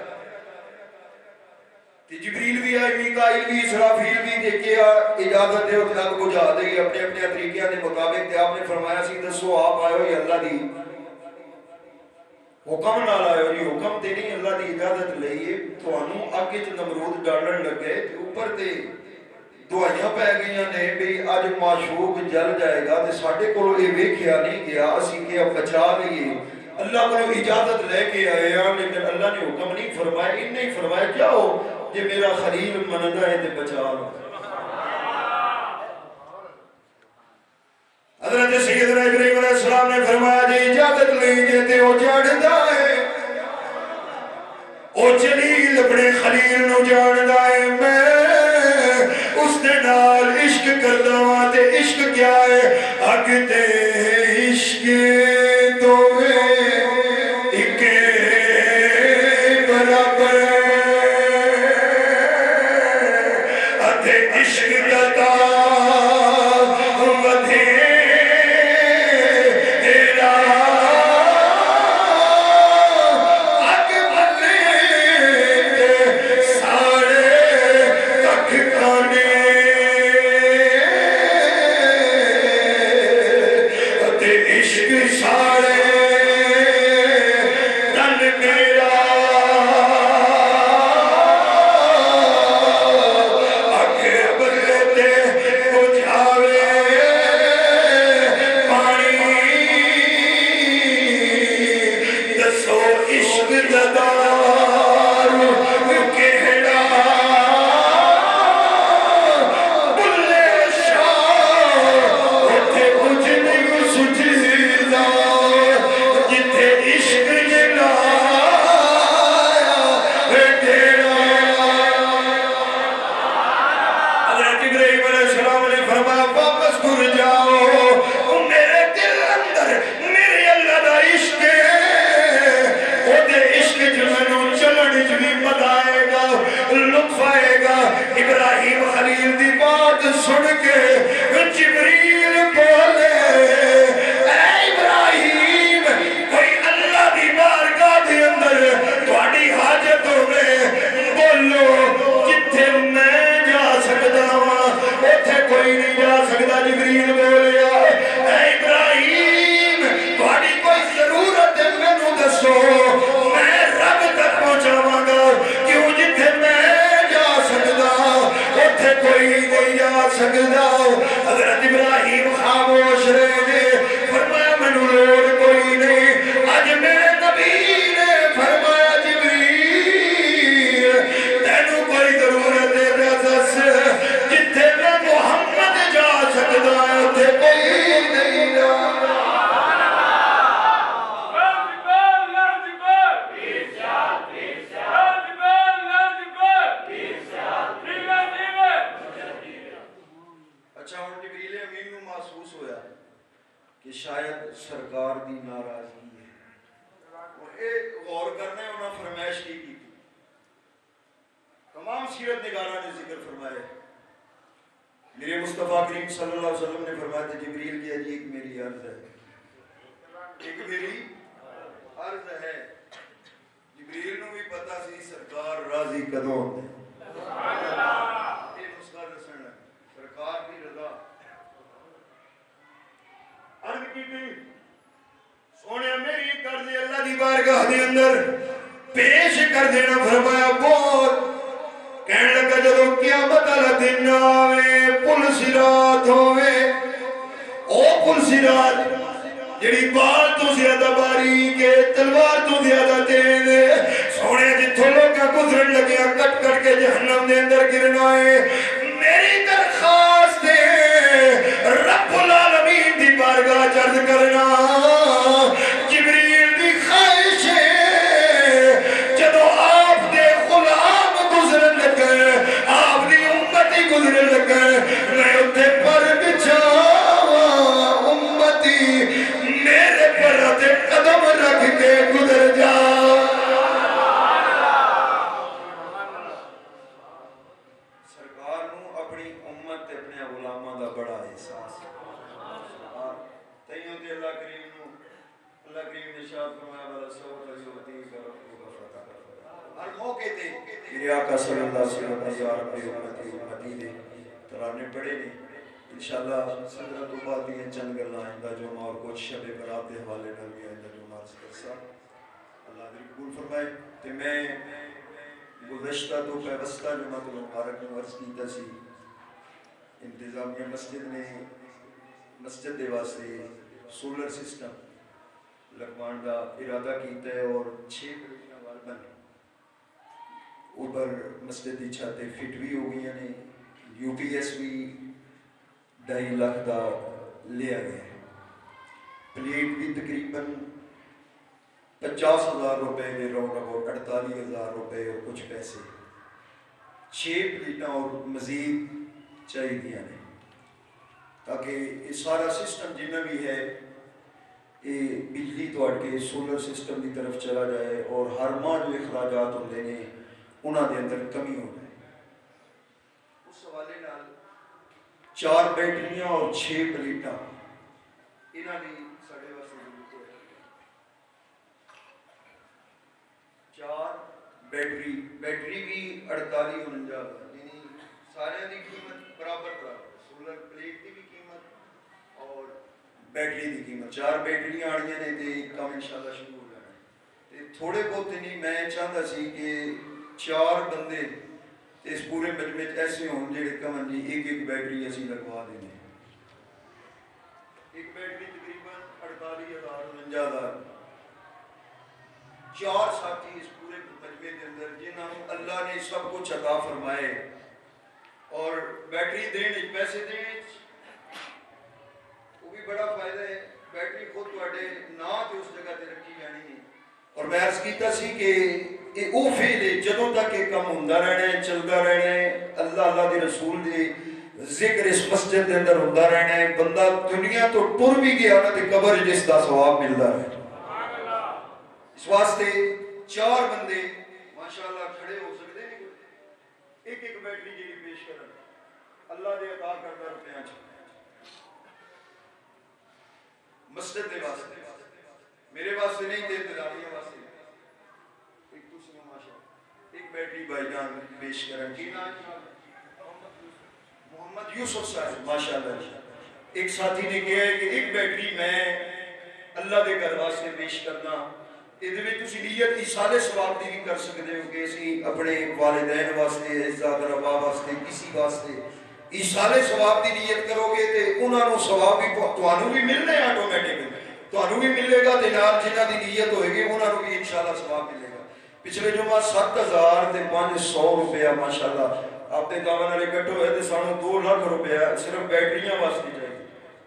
[SPEAKER 1] جبریل بھی آئی میکائیل بھی اسرافیل بھی دیکھے اجازت دے اور اگ بجھا دے اپنے اپنے طریقے کے مطابق تے آپ نے فرمایا سی دسو آپ آئے ہو یا اللہ دی حکم نہ لائے ہو جی حکم تے نہیں اللہ دی اجازت لئیے تو انہوں اگ وچ نمرود ڈالن لگے اوپر تے دعائیاں پہ گئیاں نے بھی آج معشوق جل جائے گا تے ساڈے کولوں اے ویکھیا نہیں گیا اسی کہ اب بچا لئیے اللہ کو اجازت لے کے آئے ہیں لیکن اللہ نے حکم نہیں فرمایا ان نہیں فرمایا جاؤ یہ میرا خلیل مندہ ہے تے بچا لو حضرت سیدنا ابراہیم علیہ السلام نے فرمایا جی اجازت لیجئے تے وہ جاندا ہے او جلیل اپنے خلیل نو جاندا ہے میں اس دے نال عشق کردا ہاں تے عشق کیا ہے حق تے عشق دوویں اکے برابر اتے عشق دتا ودھے تیرا اگ بھلے سارے تک کھانے اتے عشق سارے تن میرا ابراہیم خلیل دی بات سن کے جبریل بولے اے ابراہیم کوئی اللہ دی بارگاہ دے اندر تہاڈی حاجت ہوے بولو جتھے میں جا سکدا ہاں جا سکتا. حضرت ابراہیم خاموش رہے. فرمایا مینوں لوڑ کوئی نہیں. اج میرے نبی نے فرمایا جبریل تینوں کوئی ضرورت ہے دس جتھے میں محمد جا سکتا ہے اتھے کوئی نہیں جا. اچھا ہوں جبریل امین نو محسوس ہویا کہ شاید سرکار دی ناراضگی ہے. اور ایک غور کرنے انہاں فرمائش کی تمام سیرت نگارہ نے ذکر فرمائے. میرے مصطفیٰ کریم صلی اللہ علیہ وسلم نے فرمایا تھا جبریل کی ایک میری عرض ہے, ایک میری عرض ہے. جبریل نو بھی پتا سی سرکار راضی کدوں ہوتے ہیں. یہ نسخہ دسن لگا سرکار کی رضا. عرض کی تھی سونے میری قرض اللہ دی بارگاہ دے اندر پیش کر دینا. فرمایا بول. کہنے لگا جدو قیامت والا دن آوے پل صراط ہوئے, او پل صراط جڑی بال تو زیادہ باریک ہے تلوار تو زیادہ تیز ہے. سونے جتھوں لوگاں گزرن لگیا کٹ کٹ کے جہنم دے اندر گرنا ہے. میری درخواست ہے رب العالمین دی بارگاہ عرض کرنا جبریل دی خواہش ہے جدو آپ دے غلام گزرن لگے آپ دی امتی گزرن لگے میں اتھے پر بچھاوا امتی میرے پر اتھے قدم رکھ کے گزر جا. سرکار نو اپنی امت تے اپنے غلاماں دا بڑا احساس. تیوں تے اللہ کریم نو اللہ کریم نے ارشاد فرمایا والا سوف یعطیک ربک فتح. ہر موقع تے میرے آقا صلی اللہ علیہ وسلم نے یا رب امتی امتی دے ترانے پڑھے نے. انشاءاللہ صدرہ تو بعد بھی چند گلاں آئندہ جو اور کچھ شب برات دے حوالے نال بھی آئندہ جو مارس کرسا اللہ دل قبول فرمائے. تے میں گزشتہ تو پیوستہ جماعت المبارک نے عرض کیتا سی انتظامیہ مسجد نے مسجد دے واسطے سولر سسٹم لگوان دا ارادہ کیتا ہے اور 6 بلڈنگاں وال بن اوپر مسجد دی چھتیں فٹ بھی ہو گئی ہیں. یو پی ایس بھی 2.5 لاکھ دا لیا گیا ہے. پلیٹ بھی تقریباً 50,000 روپے میں راؤنڈ اباؤٹ 48,000 روپے اور کچھ پیسے 6 پلیٹاں اور مزید چاہیے دیا نے تاکہ یہ سارا سسٹم جنہ بھی ہے یہ بجلی تو اٹ کے سولر سسٹم کی طرف چلا جائے اور ہر ماہ جو اخراجات ہوتے ہیں انہوں کے اندر کمی ہو جائے. اس حوالے نال 4 بیٹریاں اور 6 پلیٹاں انہوں نے ساڑھے واسطے ضرورت ہے. 4 بیٹری بھی 48-49 یعنی سارے دی قیمت برابر سولر پلیٹ کی بھی قیمت اور بیٹری دی قیمت. 4 بیٹریاں آڑیاں نے تے کام انشاءاللہ شروع ہو جانا ہے. تھوڑے بہت نہیں میں چاہتا سی کہ 4 بندے اس پورے مجمع ایسے ہوں جڑے کمن جی ایک بیٹری اسی لگوا دیں. ایک بیٹری تقریباً 48,000-49,000. 4 ساتھی اس پورے مجمع کے اندر جنہوں اللہ نے سب کچھ عطا فرمائے اور بیٹری دینے پیسے دینے وہ بھی بڑا فائدہ ہے. بیٹری خود تواڈے نا تے اس جگہ تے رکھی جانی ہے. اور میں عرض کیتا سی کہ یہ او فعل ہے جدوں تک یہ کم ہوندا رہنا ہے چلدا رہنا ہے اللہ دے رسول دے ذکر اس مسجد دے اندر ہوندا رہنا ہے. بندہ دنیا تو ٹر بھی گیا نا تے قبر جس دا ثواب ملدا رہے. اس واسطے 4 بندے ماشاءاللہ کھڑے ہو سکتے ہیں ایک بیٹری جی پیش کرن اللہ دے عطا کردہ روپیاں مسجد دے واسطے میرے واسطے نہیں تے انتظامیہ واسطے ایک دوسرے ماشاءاللہ ایک بیٹری بھائی جان پیش کرن کی نام محمد یوسف صاحب ماشاءاللہ. ایک ساتھی نے کہا ہے کہ ایک بیٹری میں اللہ دے گھر واسطے پیش کرنا یہ تسی نیت ایصال ثواب دی بھی کر سکتے ہو کہ اسی اپنے والدین واسطے عزت ربا واسطے کسی واسطے ایصال ثواب کی نیت کرو گے تو انہوں نے ثواب بھی تمہیں بھی ملنے آٹومیٹک تمہیں بھی ملے گا تے نال جنہ کی نیت ہوئے گی انہوں نے بھی انشاءاللہ ثواب ملے گا. پچھلے جمعہ 7,500 روپیہ ماشاءاللہ آپ نے کامن والے کٹھے ہوئے تو سانو 2 لاکھ روپیہ صرف بیٹریاں واسطے چاہیے,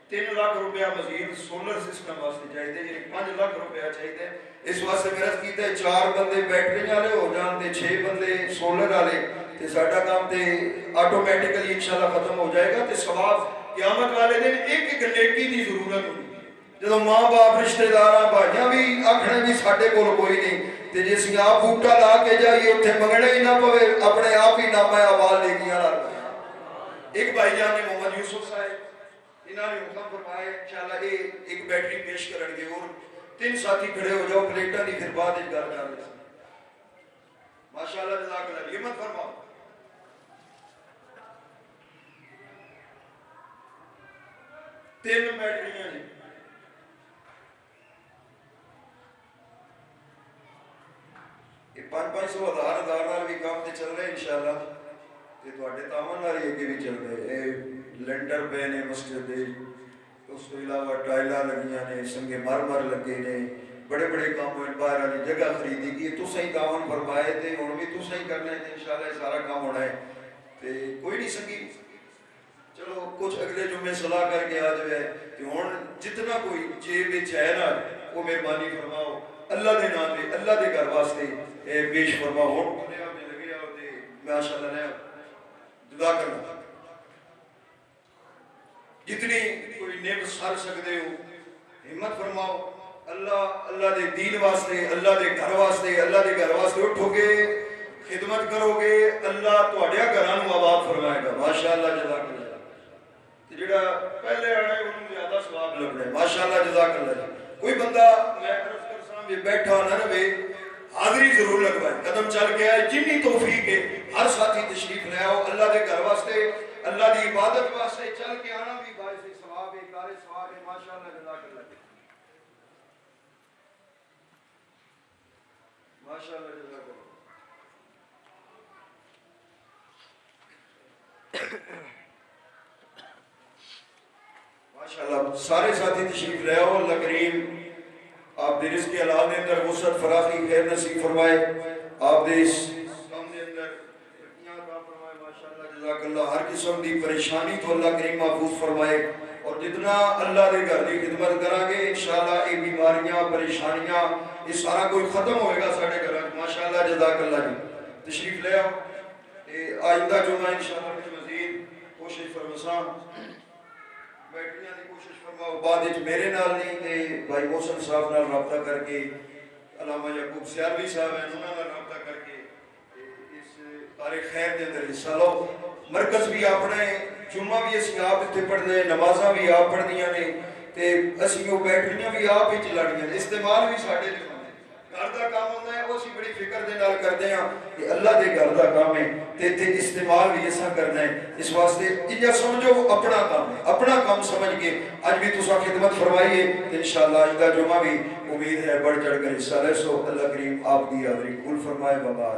[SPEAKER 1] 3 لاکھ روپیہ مزید سولر سسٹم واسطے چاہیے, یعنی 5 لاکھ روپیہ چاہیے. اس واسطے میرا کیتا ہے 4 بندے بیٹری والے ہو جان تے 6 بندے سولر والے تے ساڈا کام تے آٹومیٹکلی انشاءاللہ ختم ہو جائے گا. تے ثواب قیامت والے دن ایک ایک نیکی دی ضرورت ہوگی. جدو ماں باپ رشتہ دار بھائیاں بھی آکھنے بھی ساڈے کول کوئی نہیں تے جے اسی آپ بوٹا لا کے جائیے اتنے منگنے ہی نہ پوے اپنے آپ ہی نامہ اعمال لے گیا. ایک بھائی جان نے محمد یوسف صاحب انہوں نے حکم فرمایا انشاءاللہ ایک بیٹری پیش کرن گے اور 3 ساتھی کھڑے ہو جاؤ پلیٹاں دی پھر بعد ایک گل کر رہے ہیں. ماشاءاللہ جزاک اللہ ہمت فرماؤ. تین بیٹریاں جی یہ 500 ہزار نال بھی کام تے چل رہے انشاءاللہ تے تواڈے تاون نال اگے بھی چل رہے. اے لینڈر پے نے مسجد دے, اس تو علاوہ ٹائلاں لگیاں نے, سنگے مرمر لگے نے, بڑے بڑے کام ہوئے, باہر والی جگہ خریدی کی تساں ہی تعاون فرمائے تے ہن بھی تساں ہی کرنا ہے تے انشاءاللہ یہ سارا کام ہونا ہے. تے کوئی نہیں سنگی چلو کچھ اگلے جمعے صلاح کر کے آ جائے کہ ہن جتنا کوئی جیب وچ ہے نا وہ مہربانی فرماؤ اللہ دے نام تے اللہ دے گھر واسطے پیش فرماؤ. ہن بندے آپ لگے آؤ تے ماشاءاللہ نے جزاک اللہ جتنی کوئی نیب سر سکتے ہو ہمت فرماؤ. اللہ دے دین واسطے اللہ دے گھر واسطے اللہ دے گھر واسطے اٹھو گے خدمت کرو گے اللہ تواڈے گھراں نوں آباد فرمائے گا. ماشاءاللہ جزاک اللہ. جڑا پہلے آنا ہے انہوں زیادہ ثواب لبنا ہے. ماشاءاللہ جزاک اللہ. کوئی بندہ میں عرض کر سامنے بیٹھا نہ رہے حاضری ضرور لگوائے قدم چل کے آئے جنی توفیق ہے ہر ساتھی تشریف لے آؤ. اللہ دے گھر واسطے اللہ دی عبادت واسطے چل کے آنا بھی باعث ثواب ہے کار ثواب ہے. ماشاءاللہ جزاک اللہ ماشاءاللہ جزاک اللہ. ماشاءاللہ سارے ساتھی تشریف لے آؤ. اللہ کریم آپ دے رزق کے علاوہ دے اندر وسعت فراخی خیر نصیب فرمائے. آپ دے اس کام دے اندر ترقیاں عطا فرمائے. ماشاءاللہ جزاک اللہ. ہر قسم دی پریشانی تو اللہ کریم محفوظ فرمائے اور جتنا اللہ دے گھر دی خدمت کریں گے انشاءاللہ یہ بیماریاں پریشانیاں یہ سارا کوئی ختم ہوئے گا ساڑھے گھر. ماشاءاللہ جزاک اللہ جی. تشریف لے آؤ. آئندہ جمعہ انشاءاللہ کچھ مزید کوشش فرمساں بیٹھنے کی کوشش فرماؤ. بعد وچ میرے نال نہیں تے بھائی محسن صاحب نال رابطہ کر کے علامہ یعقوب سیالوی صاحب ہیں انہوں نال رابطہ کر کے اس تاریخ خیر دے اندر حصہ لو. مرکز بھی اپنا ہے, جمعہ بھی اسی آپ اتنے پڑھنے, نمازاں بھی آپ پڑھنیاں نے تے اسی وہ بیٹھنیاں بھی آپ ہی چلاڑیاں نے. استعمال بھی ساڈے دے گھر دا کام ہوتا ہے وہ اسی بڑی فکر دے نال کرتے ہیں کہ اللہ دے گھر دا کام ہے تے استعمال بھی ایسا کرنا ہے. اس واسطے انجا سمجھو اپنا کام ہے, اپنا کام سمجھ کے آج بھی تسا خدمت فرمائیے انشاءاللہ آئندہ جمعہ بھی امید ہے بڑھ چڑھ کر حصہ لے. سو اللہ کریم آپ کی حاضری قبول فرمائے. بابا